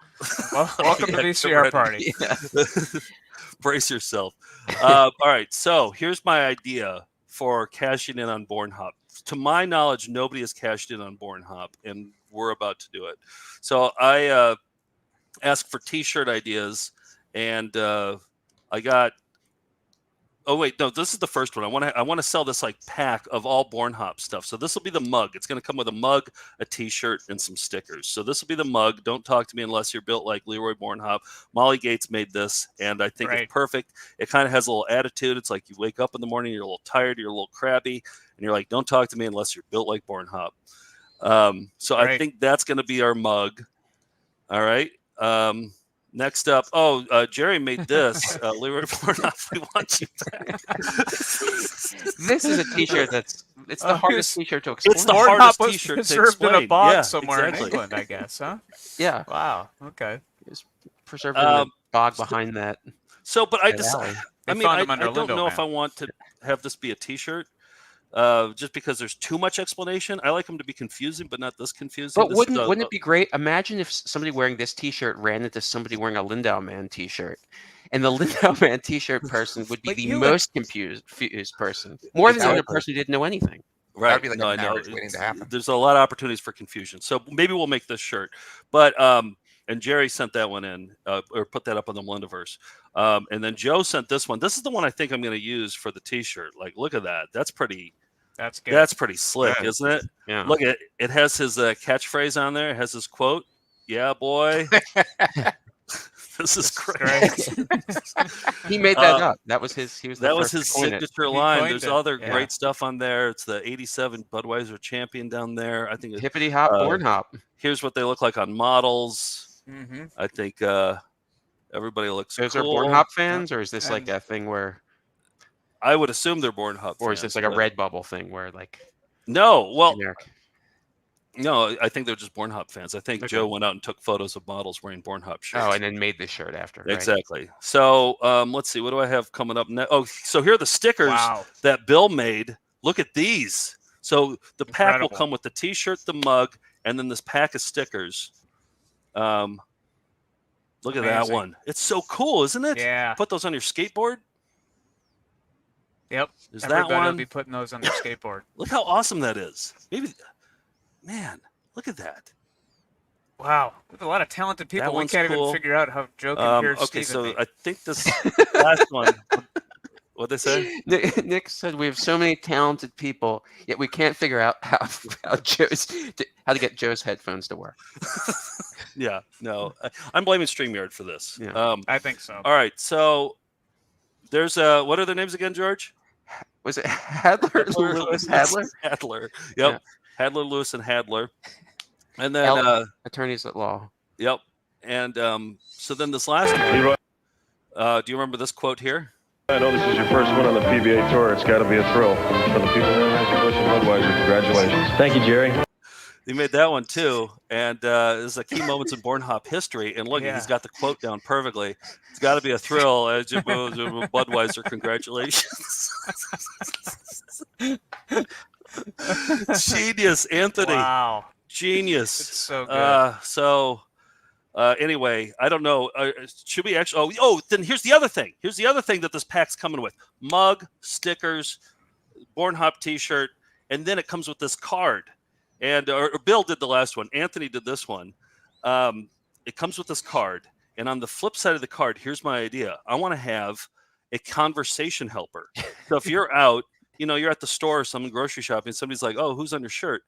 Well, welcome to VCR Party. Yeah. Brace yourself. All right. So here's my idea for cashing in on Bornhop. To my knowledge, nobody has cashed in on Bornhop, and we're about to do it. So I asked for T-shirt ideas, and I got. Oh wait, no, this is the first one. I want to sell this like pack of all Bornhop stuff. So this will be the mug. It's going to come with a mug, a T-shirt, and some stickers. So this will be the mug. Don't talk to me unless you're built like Leroy Bornhop. Molly Gates made this, and I think it's perfect. It kind of has a little attitude. It's like you wake up in the morning, you're a little tired, you're a little crabby, and you're like, don't talk to me unless you're built like Bornhop. So I think that's going to be our mug. All right. Next up, Jerry made this. Leroy Bornhop, we want you back. This is a T-shirt it's the hardest T-shirt to explain. It's the hardest T-shirt to preserved explain. in a box Yeah, somewhere exactly. in England, I guess, huh? Yeah. Wow. Okay. It's preserved in the bog behind that. So, but I At just, Alley. I They mean, found I him under don't Lindo know if I Man. want to have this be a T-shirt, just because there's too much explanation. I like them to be confusing, but not this confusing. But This wouldn't is wouldn't it be great? Imagine if somebody wearing this T-shirt ran into somebody wearing a Lindau Man T-shirt, and the Lindau Man T-shirt person would be But the you would- most confused person, more than the other Exactly. person who didn't know anything. right? That'd be like no, a I know. marriage waiting to happen. There's a lot of opportunities for confusion. So maybe we'll make this shirt. But and Jerry sent that one in, or put that up on the Melindaverse. And then Joe sent this one. This is the one I think I'm going to use for the T-shirt. Like, look at that. That's pretty. That's good. That's pretty slick, Yeah. isn't it? Yeah. Look, it has his catchphase on there. It has his quote. Yeah, boy. This is great. He made that up. That was his. He was the That was first his to coin it. signature He line. coined There's it, other yeah. great stuff on there. It's the '87 Budweiser champion down there. I think Hippity hop, Bornhop. Here's what they look like on models. Mm-hmm. I think everybody looks Those are cool. Bornhop fans, or is this like a thing where, I would assume they're Bornhop or is fans, this like a but- Redbubble thing where like No, well, generic? no, I think they're just Bornhop fans. I think Okay. Joe went out and took photos of models wearing Bornhop shirts. Oh, and then made this shirt after. Right? Exactly. So let's see. What do I have coming up next? Oh, so here are the stickers Wow. that Bill made. Look at these. So the pack will Incredible. come with the T-shirt, the mug, and then this pack of stickers. Look at that Amazing. one. It's so cool, isn't it? Yeah. Put those on your skateboard. Yep. Is that Everybody will one? be putting those on their skateboard. Look how awesome that is. Maybe, man, look at that. Wow. We have a lot of talented people. That We one's can't cool. even figure out how Joe can hear Okay, Steve so and me. I think this last one. What'd they say? Nick said we have so many talented people, yet we can't figure out how to get Joe's headphones to work. Yeah, no, I'm blaming StreamYard for this. Yeah. I think so. All right, so there's what are their names again, George? Was it Hadler, Lewis, Hadler? Hadler. Yep. Yeah. Hadler, Lewis, and Hadler. And then attorneys at law. Yep. And so then this last one. Leroy. Do you remember this quote here? I know this is your first one on the PBA tour. It's got to be a thrill for the people in Anheuser-Busch and Budweiser. Congratulations. Thank you, Jerry. He made that one too, and this is a key moments in Bornhop history. And look, Yeah. he's got the quote down perfectly. It's got to be a thrill as you move to Budweiser. Congratulations. Genius, Anthony. Wow. Genius. It's so good. Anyway, I don't know. Should we actually? Then here's the other thing. Here's the other thing that this pack's coming with: mug, stickers, Bornhop T-shirt, and then it comes with this card. And or Bill did the last one. Anthony did this one. It comes with this card, and on the flip side of the card, here's my idea. I want to have a conversation helper. So if you're out, you're at the store or some grocery shopping, somebody's like, "Oh, who's on your shirt?"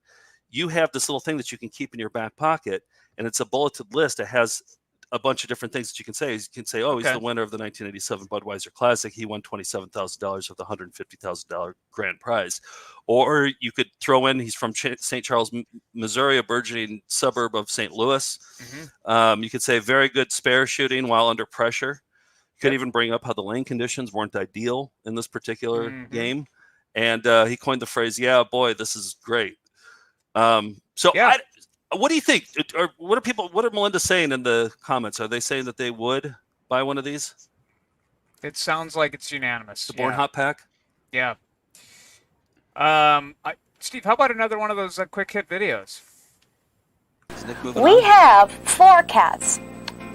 You have this little thing that you can keep in your back pocket, and it's a bulleted list. It has a bunch of different things that you can say. You can say, "Oh, he's Okay. the winner of the 1987 Budweiser Classic. He won $27,000 of the $150,000 grand prize." Or you could throw in, he's from St. Charles, Missouri, a burgeoning suburb of St. Louis. Mm-hmm. You could say very good spare shooting while under pressure. You could even bring up how the lane conditions weren't ideal in this particular game. And he coined the phrase, "Yeah, boy, this is great." Yeah. What do you think? Or what are Melinda saying in the comments? Are they saying that they would buy one of these? It sounds like it's unanimous. The Bornhop pack? Yeah. Steve, how about another one of those quick hit videos? We have 4 cats,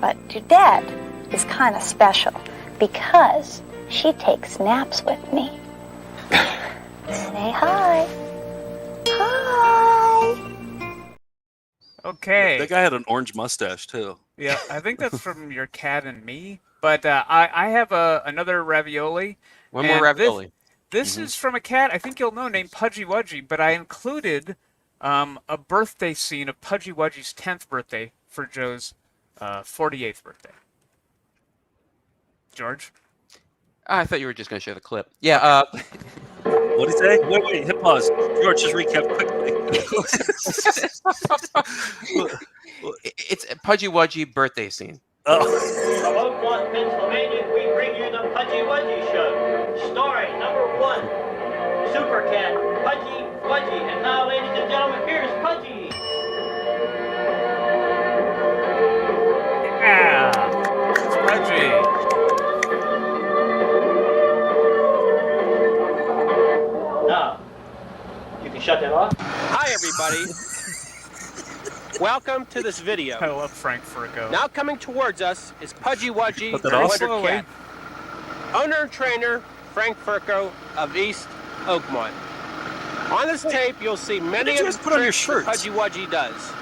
but Dudette is kind of special because she takes naps with me. Say hi. Hi. Okay. That guy had an orange mustache too. Yeah, I think that's from Your Cat and Me. But I have another ravioli. One more and ravioli. This is from a cat I think you'll know named Pudgy Wajy, but I included a birthday scene of Pudgy Wajy's 10th birthday for Joe's 48th birthday. George? I thought you were just going to show the clip. Yeah. What did he say? Wait, hit pause. George, just recap quickly. It's a Pudgy Wajy birthday scene. Oh. From Oakmont, Pennsylvania, we bring you the Pudgy Wajy Show. Story number 1, Super Cat, Pudgy Wajy. And now, ladies and gentlemen, here's Pudgy. Yeah, it's Pudgy. everybody. Welcome to this video. I love Frank Furco. Now coming towards us is Pudgy Wajy, Put the that off. Wonder Slowly. Cat. Owner and trainer, Frank Furco of East Oakmont. On this tape, you'll see many did you of guys the put on your tricks that shirts? Pudgy Wajy does.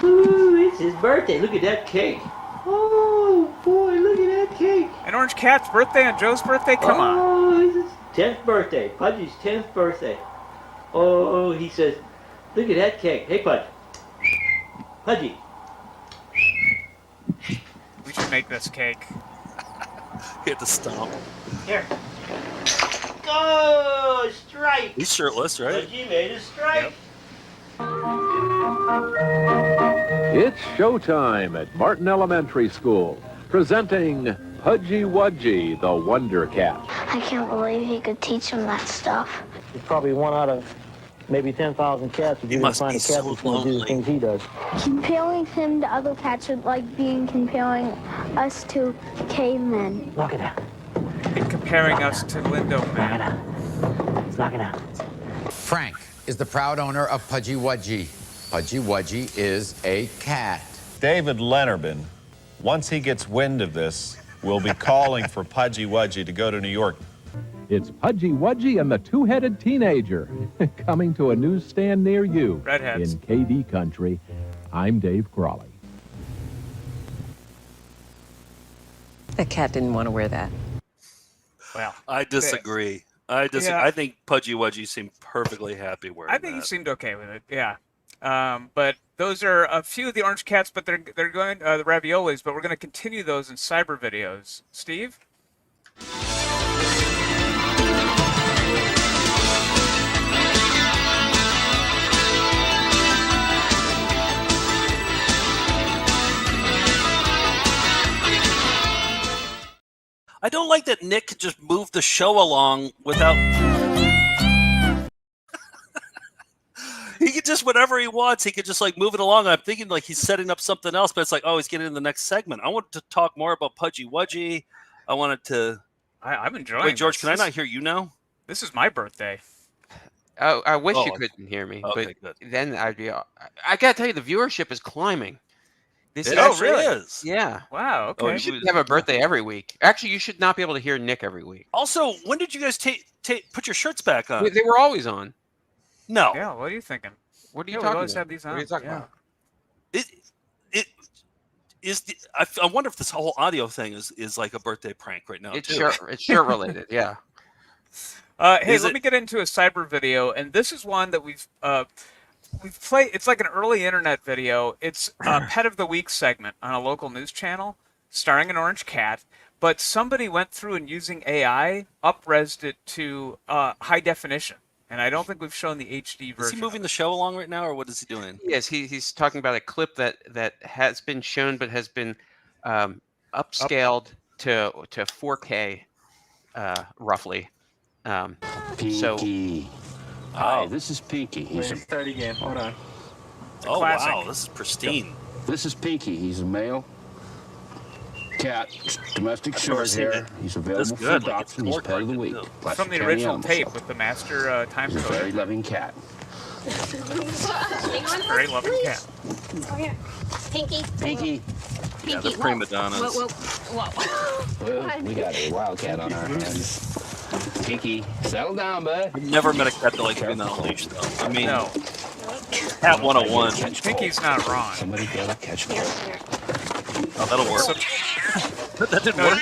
Ooh, it's his birthday. Look at that cake. Oh, boy, look at that cake. An orange cat's birthday on Joe's birthday? Come on. Oh, it's his 10th birthday. Pudgy's 10th birthday. Oh, he says, look at that cake. Hey, Pudgy. Pudgy. We should make this cake. You have to stomp. Here. Oh, strike. He's shirtless, right? Pudgy made a strike. It's showtime at Martin Elementary School, presenting Pudgy Wajy, the Wonder Cat. I can't believe he could teach him that stuff. He's probably one out of maybe 10,000 cats if you can find a cat that's going to do the things he does. Comparing him to other cats would like comparing us to cavemen. Knock it out. And comparing us to Lindo Man. Knock it out. Frank is the proud owner of Pudgy Wajy. Pudgy Wajy is a cat. David Leonardman, once he gets wind of this, will be calling for Pudgy Wajy to go to New York. It's Pudgy Wajy and the Two-Headed Teenager, coming to a newsstand near you. Redheads. In KD Country. I'm Dave Crawley. That cat didn't want to wear that. Well, I disagree. I think Pudgy Wajy seemed perfectly happy wearing I think that. he seemed okay with it. Yeah. But those are a few of the orange cats, but they're going the raviolis. But we're going to continue those in cyber videos. Steve. I don't like that Nick could just move the show along without. He could just whatever he wants. He could just like move it along. I'm thinking like he's setting up something else, but it's like, oh, he's getting in the next segment. I want to talk more about Pudgy Wajy. I wanted to. I'm enjoying. Wait, George, this. can I not hear you now? This is my birthday. Oh, I wish you Oh, couldn't hear me, okay, but good. then I'd be. I gotta tell you, the viewership is climbing. This It actually actually is. Yeah. Wow. Okay. You should have a birthday every week. Actually, you should not be able to hear Nick every week. Also, when did you guys put your shirts back on? They were always on. No. Yeah. What are you thinking? What are you Yeah, we talking always about? have these What are on. you talking Yeah. about? It is. I wonder if this whole audio thing is like a birthday prank right now. It's too. shirt related. Yeah. Hey, Is let it- me get into a cyber video, and this is one that we've played. It's like an early internet video. It's a Pet of the Week segment on a local news channel, starring an orange cat. But somebody went through and using AI up-resed it to high definition, and I don't think we've shown the HD version. Is he moving the show along right now, or what is he doing? Yes, he's talking about a clip that has been shown but has been upscaled to 4K roughly. Pinky. Hi, this is Pinky. He's a Start again. Hold on. Oh classic. wow, this is pristine. This is Pinky. He's a male cat, domestic short seen hair. it. He's That's available for good, like it's adoption. He's pork pet of the like week. it, too. Placer From the County original Animal tape Show. with the master time He's a code. very loving cat. Very loving cat. Over here. Pinky. Pinky. Yeah, the prima donnas. Well, we got a wildcat on our hands. Pinky, settle down, bud. I've never met a cat that likes being on a leash, though. I mean, No, Cat 101. Pinky's not wrong. Somebody gotta catch ball. Oh, that'll work. That didn't No, work.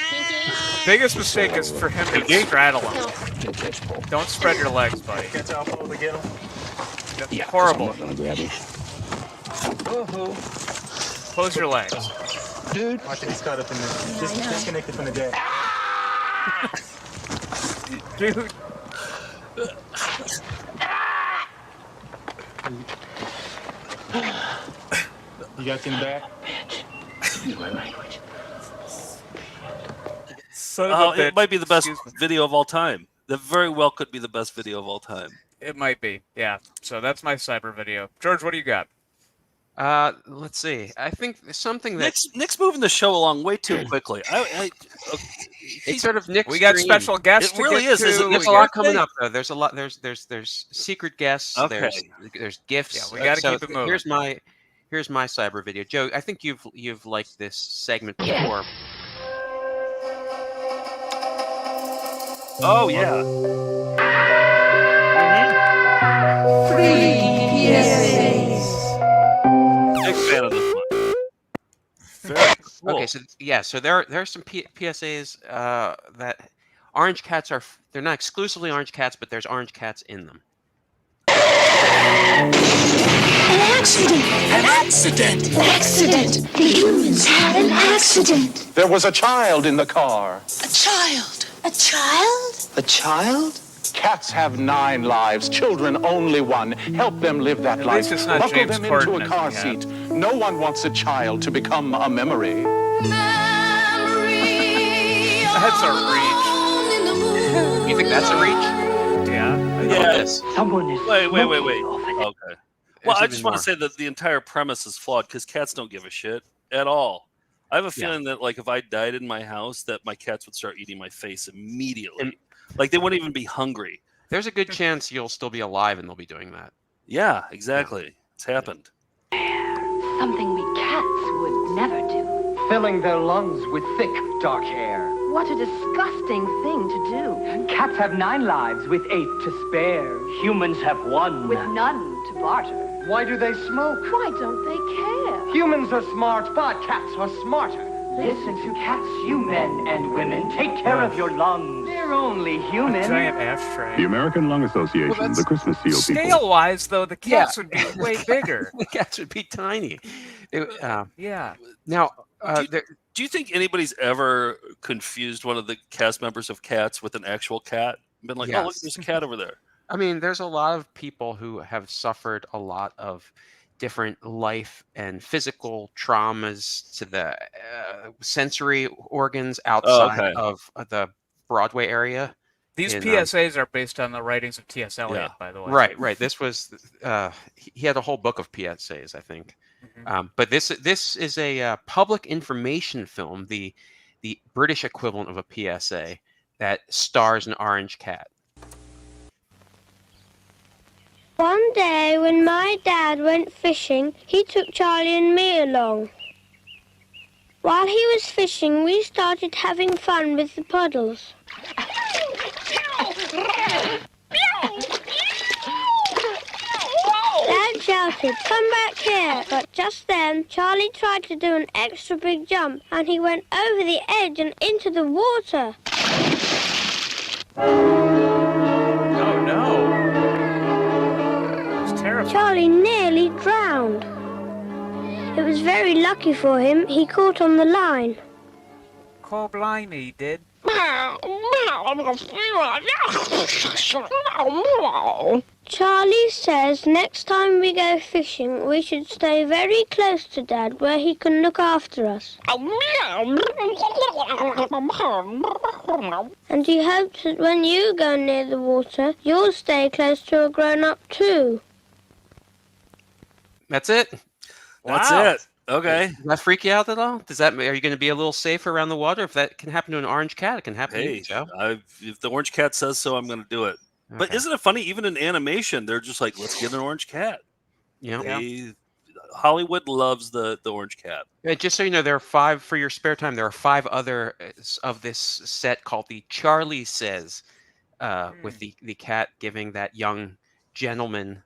biggest mistake is for him to straddle him. Catch ball. Don't spread your legs, buddy. Catch out to get him. That's Yeah, horrible. I'm not gonna grab him. Close your legs. Dude. I think he's caught up in there. Disconnected from the jack. Dude. You got you in the back? Son of a It bitch. might be the best Excuse me. video of all time. That very well could be the best video of all time. It might be, yeah. So that's my cyber video. George, what do you got? Let's see. I think something that Nick's moving the show along way too quickly. It's sort of Nick's We got dream. special guests. It really is. Is it There's a lot coming up though. There's a lot. There's secret guests. Okay. There's gifts. Yeah, we got to keep it moving. Here's my cyber video. Joe, I think you've liked this segment before. Oh yeah. Free PSAs. Big fan of this one. Very cool. Okay, so there are some PSAs that orange cats they're not exclusively orange cats, but there's orange cats in them. An accident! An accident! An accident! The humans had an accident! There was a child in the car. A child! A child? A child? Cats have 9 lives, children only 1. Help them live that At life. least it's not Buckle James them into Corden a as car a cat. seat. No one wants a child to become a memory. That's a reach. You think that's a reach? Yeah. Yes. Someone is Wait. smoking over there. Okay. Well, I There's just even want more. to say that the entire premise is flawed because cats don't give a shit at all. I have a feeling that, like, if I died in my house, that my cats would start eating my face immediately. Like, they wouldn't even be hungry. There's a good chance you'll still be alive and they'll be doing that. Yeah, exactly. It's happened. Something we cats would never do. Filling their lungs with thick, dark hair. What a disgusting thing to do. Cats have 9 lives with 8 to spare. Humans have 1. With none to barter. Why do they smoke? Why don't they care? Humans are smart, but cats are smarter. Listen to cats, you men and women. Take care of your lungs. They're only human. Giant ashtray. The American Lung Association, the Christmas seal people. Scale-wise, though, the cats would be way bigger. The cats would be tiny. Yeah. Now, do you think anybody's ever confused one of the cast members of Cats with an actual cat? Been like, oh, look, there's a cat over there. I mean, there's a lot of people who have suffered a lot of different life and physical traumas to the sensory organs outside of the Broadway area. These PSAs are based on the writings of T.S. Eliot, by the way. Right. This was he had a whole book of PSAs, I think. But this is a public information film, the British equivalent of a PSA that stars an orange cat. One day when my dad went fishing, he took Charlie and me along. While he was fishing, we started having fun with the puddles. Dad shouted, "Come back here!" But just then, Charlie tried to do an extra big jump, and he went over the edge and into the water. Oh, no. It's terrifying. Charlie nearly drowned. It was very lucky for him, he caught on the line. Call blimey, he did. Charlie says next time we go fishing, we should stay very close to Dad where he can look after us. And he hopes that when you go near the water, you'll stay close to a grown-up too. That's it? That's it. Okay. Does that freak you out at all? Are you going to be a little safer around the water? If that can happen to an orange cat, it can happen to you, Joe. If the orange cat says so, I'm going to do it. But Okay. isn't it funny? Even in animation, they're just like, let's get an orange cat. Yeah. Hollywood loves the orange cat. Just so you know, there are 5 for your spare time. There are 5 other of this set called the Charlie Says, with the cat giving that young gentleman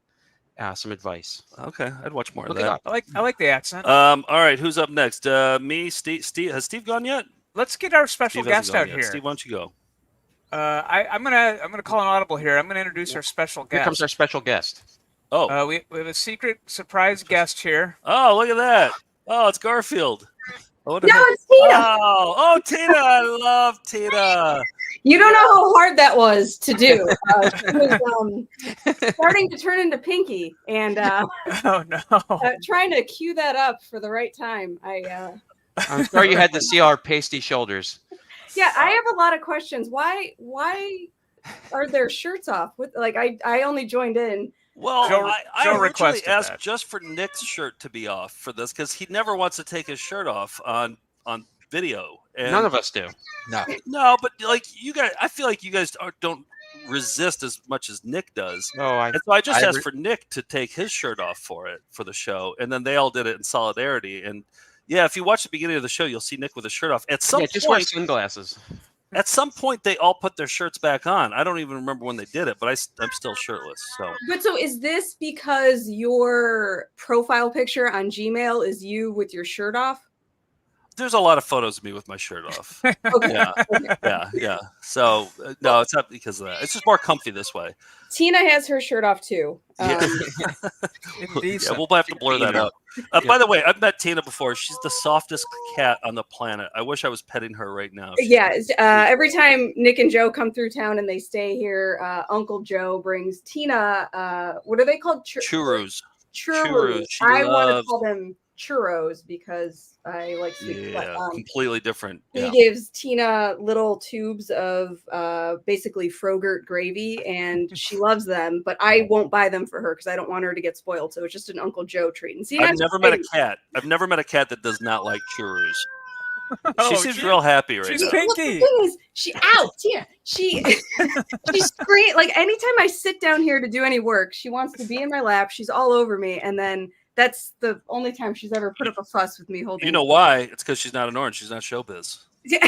some advice. Okay, I'd watch more Look of it that. up. I like the accent. All right, who's up next? Me, Steve. Has Steve gone yet? Let's get our special Steve hasn't guest gone out yet. here. Steve, why don't you go? I'm gonna call an audible here. I'm gonna introduce our special guest. Here comes our special guest. Oh, we have a secret surprise guest here. Oh, look at that! Oh, it's Garfield. No, it's Tina. Oh, Tina! I love Tina. You don't know how hard that was to do. She was starting to turn into Pinky, and oh no, trying to cue that up for the right time. I'm sorry you had to see our pasty shoulders. Yeah, I have a lot of questions. Why are their shirts off? I only joined in. Well, Joe I originally requested asked that. just for Nick's shirt to be off for this because he never wants to take his shirt off on video. And None of us do. No, but like you guys, I feel like you guys don't resist as much as Nick does. And so I just asked for Nick to take his shirt off for the show, and then they all did it in solidarity. And yeah, if you watch the beginning of the show, you'll see Nick with his shirt off. At some point, just wear sunglasses. At some point, they all put their shirts back on. I don't even remember when they did it, but I'm still shirtless. So is this because your profile picture on Gmail is you with your shirt off? There's a lot of photos of me with my shirt off. Okay. Yeah. So no, it's not because of that. It's just more comfy this way. Tina has her shirt off too. Yeah, we'll have to blur that out. By the way, I've met Tina before. She's the softest cat on the planet. I wish I was petting her right now. Every time Nick and Joe come through town and they stay here, Uncle Joe brings Tina. What are they called? Churros. Churros. I want to call them churros because I like sweet. Yeah, completely different. He gives Tina little tubes of basically Frogurt gravy, and she loves them. But I won't buy them for her because I don't want her to get spoiled. So it's just an Uncle Joe treat. And I've never met a cat. I've never met a cat that does not like churros. She seems real happy right now. She's pinky. The thing is, Tina. She screams like anytime I sit down here to do any work, she wants to be in my lap. She's all over me, and then. That's the only time she's ever put up a fuss with me holding. You know why? It's because she's not an orange. She's not showbiz. She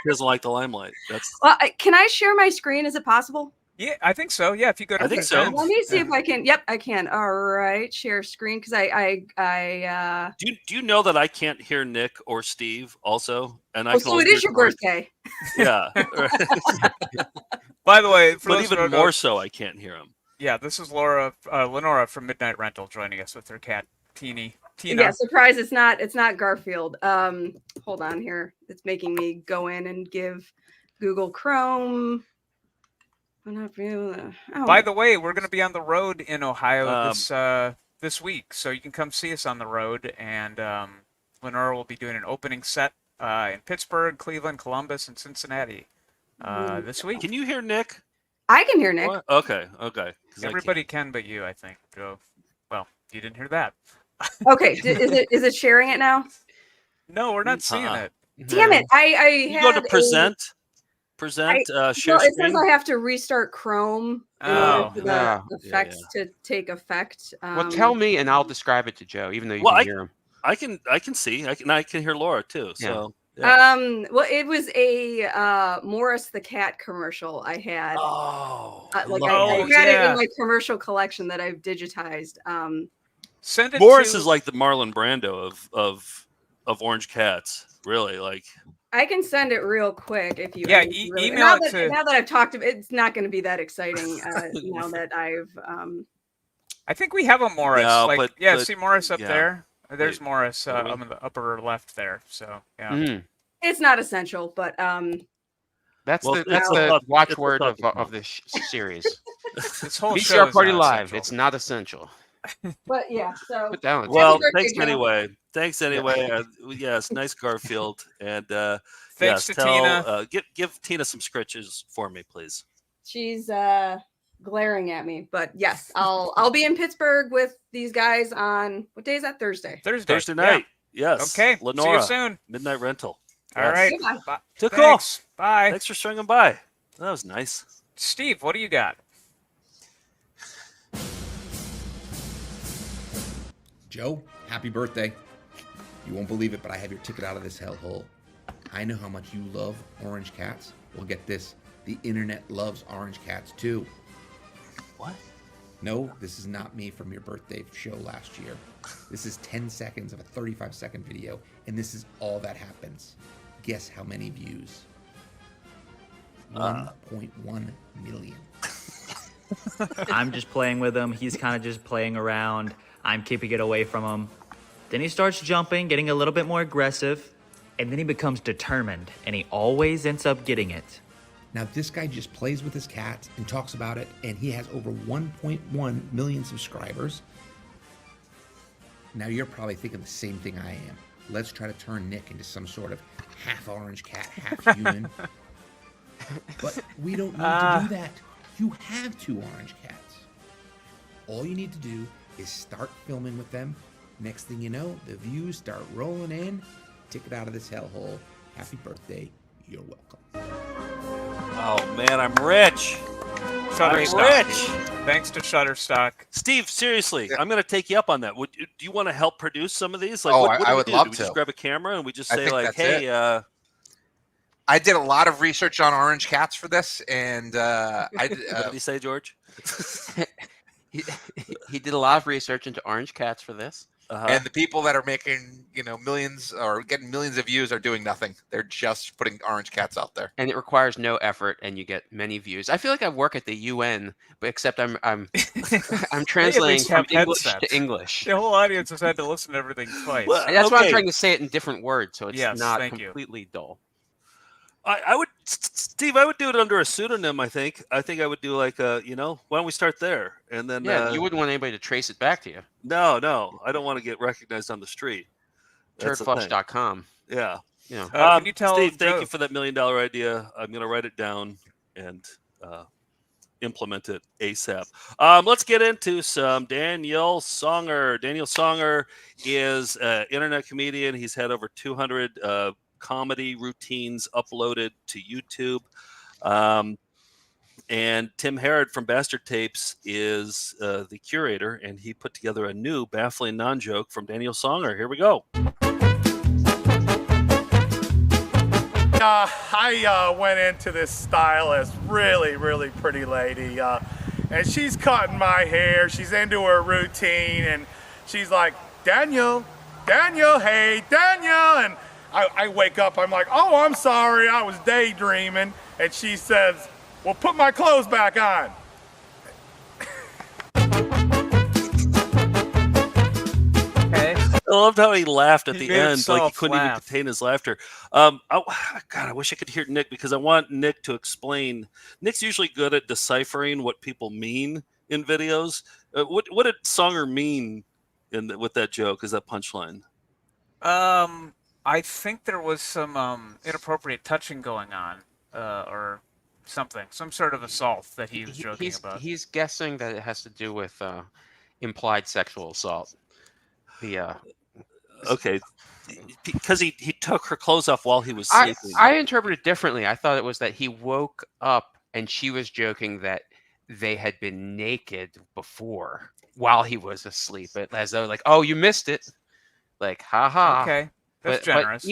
doesn't like the limelight. Well, can I share my screen? Is it possible? Yeah, I think so. Yeah, if you go to so. Let me see if I can. Yep, I can. All right, share screen because I. Do you know that I can't hear Nick or Steve also? And so it is your birthday. Yeah. By the way, but even more so, I can't hear him. Yeah, this is Lenora from Midnight Rental joining us with her cat Tina. Yeah, surprise! It's not Garfield. Hold on here. It's making me go in and give Google Chrome. By the way, we're going to be on the road in Ohio this week, so you can come see us on the road. And Lenora will be doing an opening set in Pittsburgh, Cleveland, Columbus, and Cincinnati this week. Can you hear Nick? I can hear Nick. What? Okay. Everybody can but you, I think, Joe. Well, you didn't hear that. Okay, is it sharing it now? No, we're not seeing it. Damn it! I you go to present. Share it screen. says I have to restart Chrome in order for the effects to take effect. Well, tell me, and I'll describe it to Joe, even though you can hear him. I can see. I can hear Laura too. So. Yeah. Well, it was a Morris the Cat commercial I had. Oh, I had it in my commercial collection that I've digitized. Send it. Morris is like the Marlon Brando of orange cats. Really, like. I can send it real quick if you. Yeah, really, email it to. Now that I've talked about it, it's not going to be that exciting. Now that I've. I think we have a Morris. No, see Morris up there. There's Morris on the upper left there. So yeah. It's not essential, but that's the watchword of this series. This whole VCR show is Party not Live. essential. It's not essential. But yeah, so Put down. Well, thanks anyway. Yes, nice Garfield, and thanks to Tina. Give Tina some scritches for me, please. She's glaring at me, but yes, I'll be in Pittsburgh with these guys on what day is that? Thursday night. Yeah. Yes. Okay. Lenora, see you soon. Midnight Rental. All right. Bye. Too cool. Thanks. Bye. Thanks for swinging by. That was nice. Steve, what do you got? Joe, happy birthday. You won't believe it, but I have your ticket out of this hellhole. I know how much you love orange cats. Well, get this. The internet loves orange cats too. What? No, this is not me from your birthday show last year. This is 10 seconds of a 35-second video, and this is all that happens. Guess how many views? 1.1 million. I'm just playing with him. He's kind of just playing around. I'm keeping it away from him. Then he starts jumping, getting a little bit more aggressive, and then he becomes determined, and he always ends up getting it. Now, this guy just plays with his cats and talks about it, and he has over 1.1 million subscribers. Now, you're probably thinking the same thing I am. Let's try to turn Nick into some sort of half orange cat, half human. But we don't need to do that. You have 2 orange cats. All you need to do is start filming with them. Next thing you know, the views start rolling in. Ticket out of this hellhole. Happy birthday. You're welcome. Oh man, I'm rich. Shutterstock. Rich. Thanks to Shutterstock. Steve, seriously, I'm going to take you up on that. Do you want to help produce some of these? Like, Oh, what do I we would do? love Do we to. just grab a camera and we just I say think like, that's "Hey, it. I did a lot of research on orange cats for this, and what did he say, George?" he did a lot of research into orange cats for this. And the people that are making, millions or getting millions of views are doing nothing. They're just putting orange cats out there. And it requires no effort, and you get many views. I feel like I work at the UN, but except I'm translating from English to English. The whole audience has had to listen to everything twice. Well, that's why I'm trying to say it in different words, so it's not completely dull. I would, Steve. I would do it under a pseudonym. I think I would do like why don't we start there and then you wouldn't want anybody to trace it back to you. No, I don't want to get recognized on the street. Turdflush.com. Yeah. Can you tell Steve? Thank you for that $1 million idea. I'm going to write it down and implement it ASAP. Let's get into some Daniel Songer. Daniel Songer is an internet comedian. He's had over 200 comedy routines uploaded to YouTube. And Tim Herod from Bastard Tapes is the curator, and he put together a new baffling non-joke from Daniel Songer. Here we go. I went into this stylist, really, really pretty lady, and she's cutting my hair. She's into her routine, and she's like, Daniel, hey, Daniel, and I wake up, I'm like, oh, I'm sorry, I was daydreaming. And she says, well, put my clothes back on. I loved how he laughed at the end, like he couldn't even laugh. contain his laughter. God, I wish I could hear Nick because I want Nick to explain. Nick's usually good at deciphering what people mean in videos. What did Songer mean with that joke? Is that punchline? I think there was some inappropriate touching going on, or something, some sort of assault that he was joking about. He's guessing that it has to do with implied sexual assault. Okay, because he took her clothes off while he was sleeping. I interpreted it differently. I thought it was that he woke up and she was joking that they had been naked before while he was asleep, as though like, oh, you missed it, like, haha. Okay. That's generous.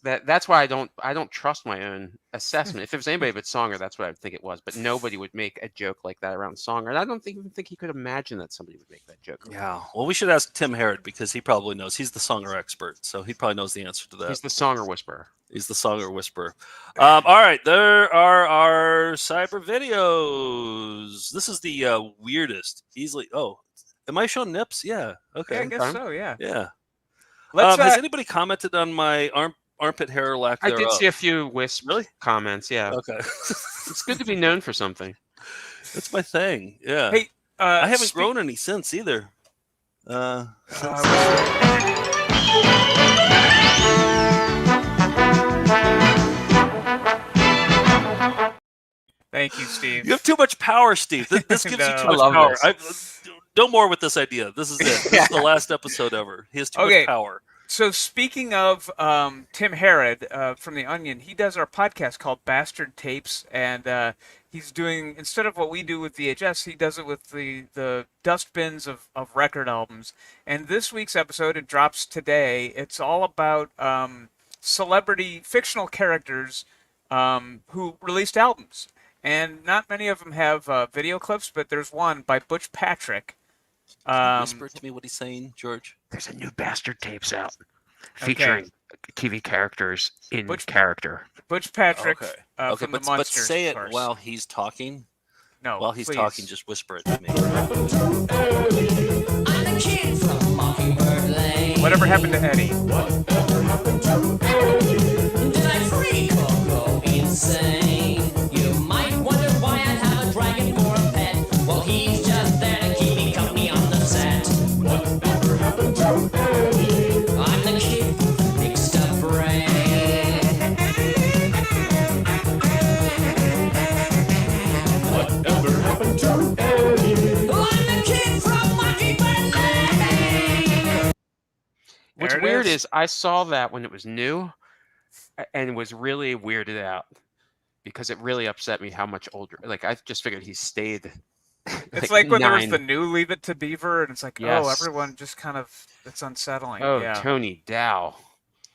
But that's why I don't trust my own assessment. If it was anybody but Songer, that's what I would think it was. But nobody would make a joke like that around Songer, and I don't even think he could imagine that somebody would make that joke. Yeah. Well, we should ask Tim Herod because he probably knows. He's the Songer expert, so he probably knows the answer to that. He's the Songer whisperer. He's the Songer whisperer. All right, there are our cyber videos. This is the weirdest. Easily. Oh, am I showing nips? Yeah. Okay. Yeah, I guess so. Yeah. Yeah. Has anybody commented on my armpit hair or lack I thereof? did see a few wisp comments. Yeah. Okay. It's good to be known for something. That's my thing. Yeah. Hey, I haven't grown any since either. Thank you, Steve. You have too much power, Steve. This gives you too much power. No more with this idea. This is it. This is the last episode ever. He has too much power. So speaking of Tim Herod from The Onion, he does our podcast called Bastard Tapes, and he's doing, instead of what we do with VHS, he does it with the dustbins of record albums. And this week's episode, it drops today, it's all about celebrity fictional characters who released albums. And not many of them have video clips, but there's one by Butch Patrick. Whisper to me what he's saying, George. There's a new Bastard Tapes out featuring TV characters in character. Butch Patrick Okay, from but the Monsters, say it of course. while he's talking. No, while he's please. talking, just whisper it to me. Whatever happened to Eddie? Did I freak or go insane? You might wonder why I have a dragon for a pet. Well, he's just there to keep me company on the set. Whatever happened to Eddie? I'm the kid who mixed up brain. Whatever happened to Eddie? I'm the kid from Monkey Lane. What's weird is I saw that when it was new, and was really weirded out because it really upset me how much older. Like I just figured he stayed. It's like when there was 9. the new Leave It to Beaver, and it's like, oh, Yes. everyone just kind of, it's unsettling. Oh, Yeah. Tony Dow.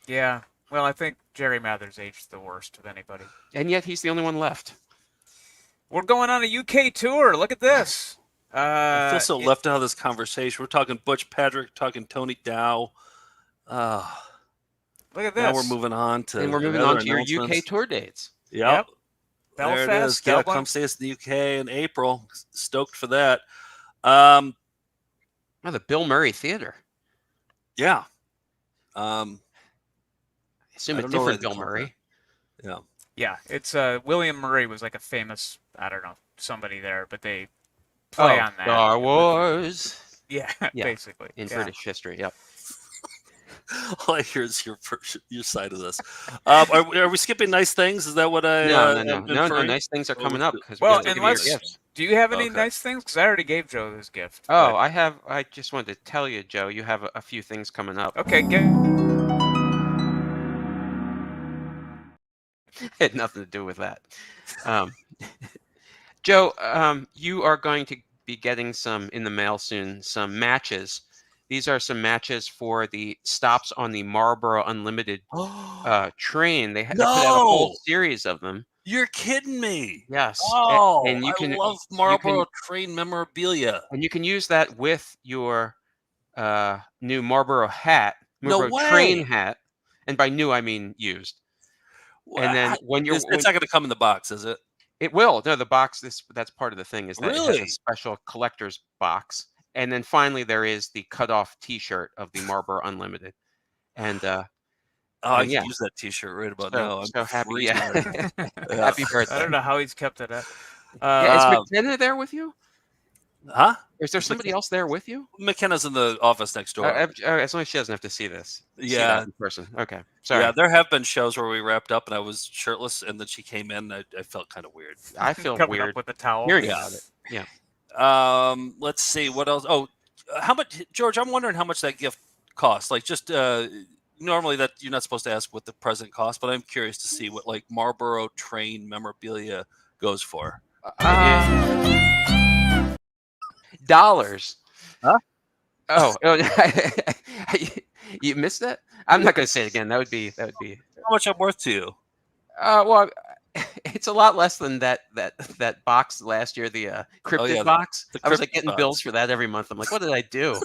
Yeah. Well, I think Jerry Mathers aged the worst of anybody. And yet he's the only one left. We're going on a UK tour. Look at this. I feel so left out of this conversation. We're talking Butch Patrick, talking Tony Dow. Look at this. Now we're moving on to And we're moving on to your UK tour dates. Yep. Belfast, there it is. Yeah, Dublin. come see us in the UK in April. Stoked for that. Oh, the Bill Murray Theater. Yeah. I assume I a don't know different what Bill Murray. Yeah. Yeah, it's William Murray was like a famous, I don't know, somebody there, but they play on that. Star Wars. Yeah, basically. In Yeah. British history, yep. All I hear is your side of this. Are we skipping nice things? Is that what I? No. Nice things are coming up because Well, we and have to give you your gifts. do you have any nice things? Because I already gave Joe his gift. Oh, but- I have. I just wanted to tell you, Joe. You have a few things coming up. Okay, Had nothing to do with that. Joe, you are going to be getting some in the mail soon. Some matches. These are some matches for the stops on the Marlboro Unlimited train. They put out a whole series of them. You're kidding me. Yes. Oh, and you can I love Marlboro train memorabilia. And you can use that with your new Marlboro hat, No Marlboro train way. hat. And by new, I mean used. And then when you're, it's not going to come in the box, is it? It will. No, the box. That's part of the thing is that it has Really? a special collector's box. And then finally, there is the cutoff T-shirt of the Marlboro Unlimited. And I can use that T-shirt right about now. I'm so happy. freezing Yeah. right now. Happy birthday. I don't know how he's kept it up. Is McKenna there with you? Huh? Is there somebody else there with you? McKenna's in the office next door. As long as she doesn't have to see this. See Yeah. that in person. Okay. Sorry. Yeah, there have been shows where we wrapped up and I was shirtless, and then she came in. And I felt kind of weird. I feel Covered weird up with a towel. hearing about it. Yeah. Let's see what else. Oh, how much, George? I'm wondering how much that gift costs. Like, just normally that you're not supposed to ask what the present costs, but I'm curious to see what like Marlboro train memorabilia goes for. Dollars. Huh? Oh, you missed it. I'm not going to say it again. That would be. How much I'm worth to you? Well, it's a lot less than that box last year, the cryptid box. I was like getting bills for that every month. I'm like, what did I do?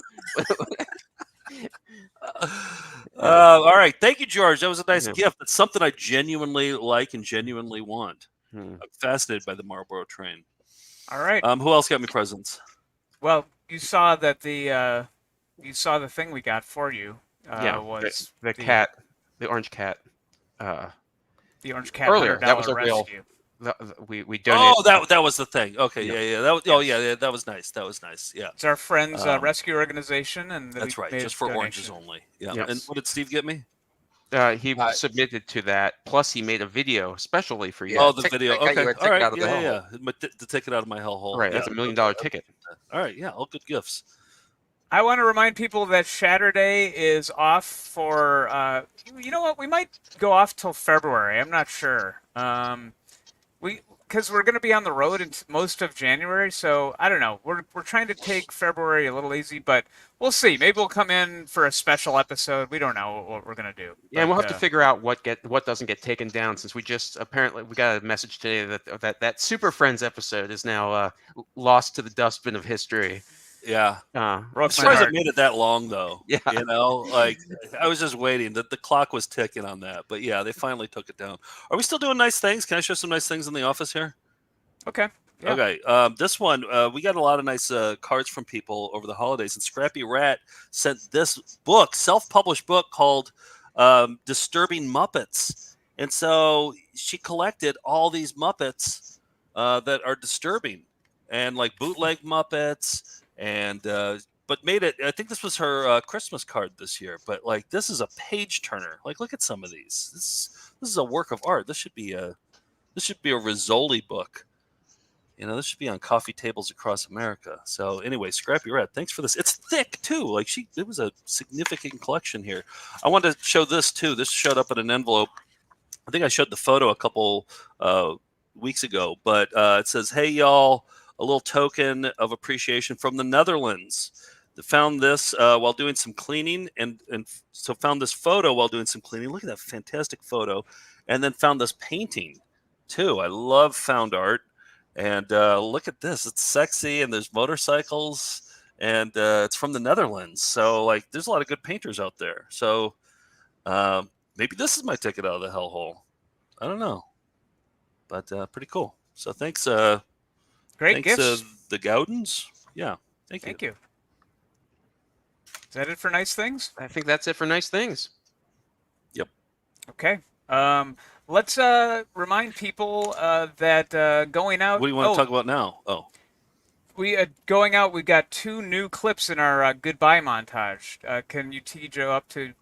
All right, thank you, George. That was a nice gift. It's something I genuinely like and genuinely want. I'm fascinated by the Marlboro train. All right. Who else got me presents? Well, you saw that the thing we got for you was the cat, the orange cat. The orange cat. Earlier, that was a rescue. real. We donated. Oh, that was the thing. Okay, yeah. That was, that was nice. That was nice. Yeah. It's our friends' rescue organization, and that's right, just for oranges only. Yeah. Yes. And what did Steve get me? He submitted to that. Plus, he made a video especially for you. Oh, the video. Okay. All right. Yeah. The ticket out of my hellhole. Right. That's $1 million ticket. All right. Yeah. All good gifts. I want to remind people that Saturday is off for. You know what? We might go off till February. I'm not sure. Because we're going to be on the road in most of January, so I don't know. We're trying to take February a little easy, but we'll see. Maybe we'll come in for a special episode. We don't know what we're going to do. Yeah, and we'll have to figure out what doesn't get taken down, since we got a message today that Super Friends episode is now lost to the dustbin of history. Yeah. I'm surprised it made it that long, though. Yeah. You know, like I was just waiting. The clock was ticking on that. But yeah, they finally took it down. Are we still doing nice things? Can I show some nice things in the office here? Okay. Yeah. Okay. This one, we got a lot of nice cards from people over the holidays. And Scrappy Rat sent this book, self-published book called Disturbing Muppets. And so she collected all these Muppets that are disturbing, and like bootleg Muppets. And but made it. I think this was her Christmas card this year. But like, this is a page turner. Like, look at some of these. This is a work of art. This should be a Rizzoli book. You know, this should be on coffee tables across America. So anyway, Scrappy Rat, thanks for this. It's thick too. Like it was a significant collection here. I wanted to show this too. This showed up in an envelope I think I showed the photo a couple weeks ago, but it says, "Hey y'all, a little token of appreciation from the Netherlands. Found this while doing some cleaning, and so found this photo while doing some cleaning. Look at that fantastic photo, and then found this painting too. I love found art, and look at this. It's sexy, and there's motorcycles, and it's from the Netherlands. So like, there's a lot of good painters out there. So maybe this is my ticket out of the hellhole. I don't know, but pretty cool. So thanks, Great thanks, gifts. the Gowdens. Yeah, thank you. Thank you. Is that it for nice things? I think that's it for nice things. Yep. Okay. Let's remind people that going out. What do you want to talk about now? Oh, we going out. We got 2 new clips in our goodbye montage. Can you tee Joe up to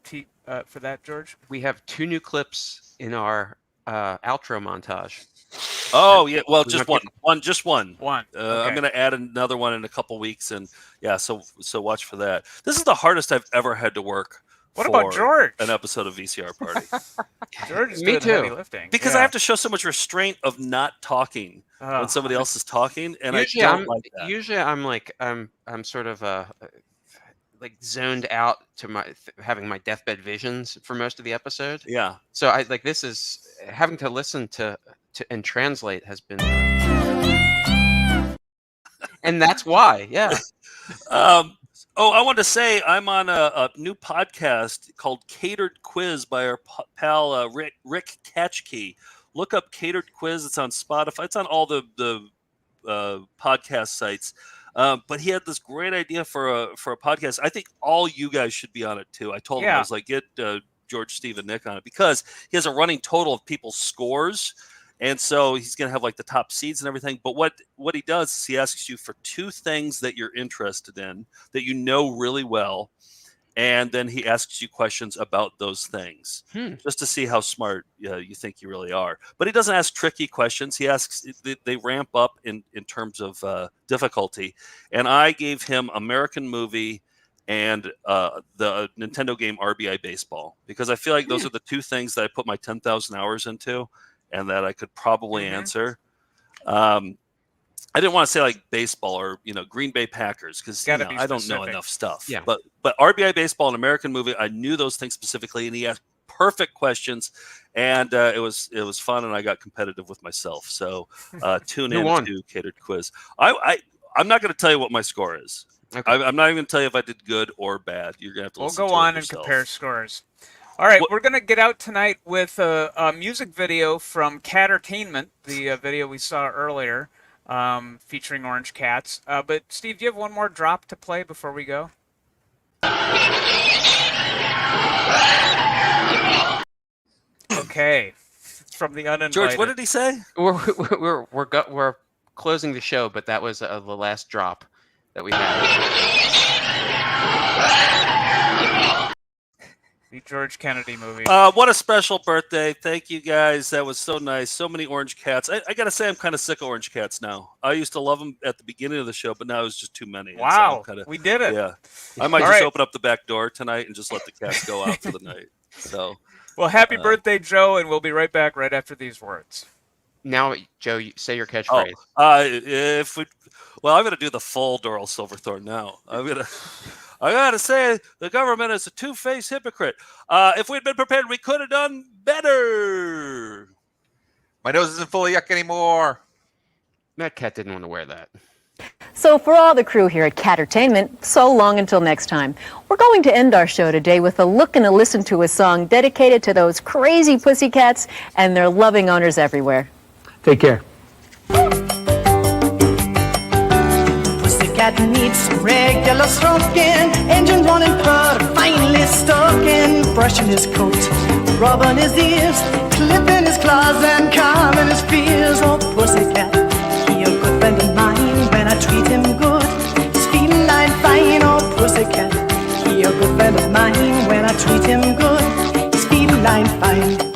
for that, George? We have 2 new clips in our outro montage. Oh yeah, well, just one, just one. One. Okay. I'm gonna add another one in a couple weeks, and yeah, so watch for that. This is the hardest I've ever had to work. What about George? An episode of VCR Party. George is Me doing too. heavy lifting. Because I have to show so much restraint of not talking when somebody else is talking, and usually I don't like that. Usually, I'm sort of like zoned out to having my deathbed visions for most of the episode. Yeah. So I like this is having to listen to and translate has been, and that's why. Yeah. Oh, I wanted to say I'm on a new podcast called Catered Quiz by our pal Rick Catchkey. Look up Catered Quiz. It's on Spotify. It's on all the podcast sites. But he had this great idea for a podcast. I think all you guys should be on it too. I told him, I was like, get George, Steve, and Nick on it, because he has a running total of people's scores. And so he's going to have like the top seeds and everything. But what he does is he asks you for 2 things that you're interested in, that you know really well. And then he asks you questions about those things just to see how smart you think you really are. But he doesn't ask tricky questions. He asks, they ramp up in terms of difficulty. And I gave him American movie and the Nintendo game RBI Baseball, because I feel like those are the 2 things that I put my 10,000 hours into, and that I could probably answer. I didn't want to say like baseball or Green Bay Packers, because I don't know enough stuff. Yeah. But RBI Baseball and American movie, I knew those things specifically, and he asked perfect questions, and it was fun, and I got competitive with myself. So tune in to Catered Quiz. I'm not going to tell you what my score is. Okay. I'm not even going to tell you if I did good or bad. You're going to have to listen to it yourself. We'll go on and compare scores. All right, we're going to get out tonight with a music video from Catertainment, the video we saw earlier, featuring Orange Cats. But, Steve, do you have one more drop to play before we go? Okay. It's from the uninvited. George, what did he say? We're closing the show, but that was the last drop that we had. The George Kennedy movie. What a special birthday. Thank you, guys. That was so nice. So many Orange Cats. I got to say, I'm kind of sick of Orange Cats now. I used to love them at the beginning of the show, but now it's just too many. Wow. We did it. Yeah. I might just open up the back door tonight and just let the cats go out for the night. So. Well, happy birthday, Joe, and we'll be right back right after these words. Now, Joe, say your catchphrase. I'm going to do the full Doral Silverthorne now. I gotta say, the government is a two-faced hypocrite. If we'd been prepared, we could have done better. My nose isn't full of yuck anymore. That cat didn't want to wear that. So for all the crew here at Catertainment, so long until next time. We're going to end our show today with a look and a listen to a song dedicated to those crazy pussycats and their loving owners everywhere. Take care. Pussycat needs some regular stroking, engine running purr, finely stoking, brushing his coat, rubbing his ears, clipping his claws and calming his fears. Oh, Pussycat, he a good friend of mine when I treat him good. He's feeling fine. Oh, Pussycat, he a good friend of mine when I treat him good. He's feeling fine.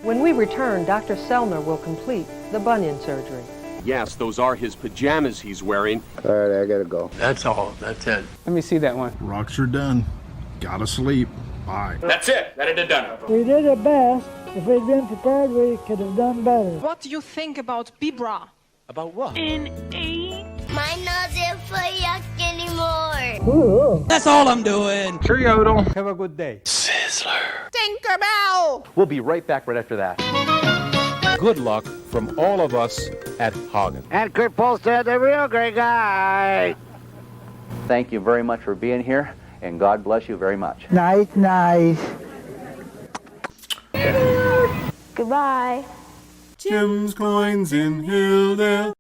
When we return, Dr. Selner will complete the bunion surgery. Yes, those are his pajamas he's wearing. All right, I gotta go. That's all. That's it. Let me see that one. Rocks are done. Gotta sleep. Bye. That's it. That it done. We did our best. If we'd been prepared, we could have done better. What do you think about Bibra? About what? An 8. Mine not there for yuck anymore. Ooh. That's all I'm doing. Cheerio. Have a good day. Tinkerbell! We'll be right back right after that. Good luck from all of us at Hagen. And Kurt Polstead, the real great guy. Thank you very much for being here, and God bless you very much. Night, night. Goodbye. Jim's coins in Hilldale.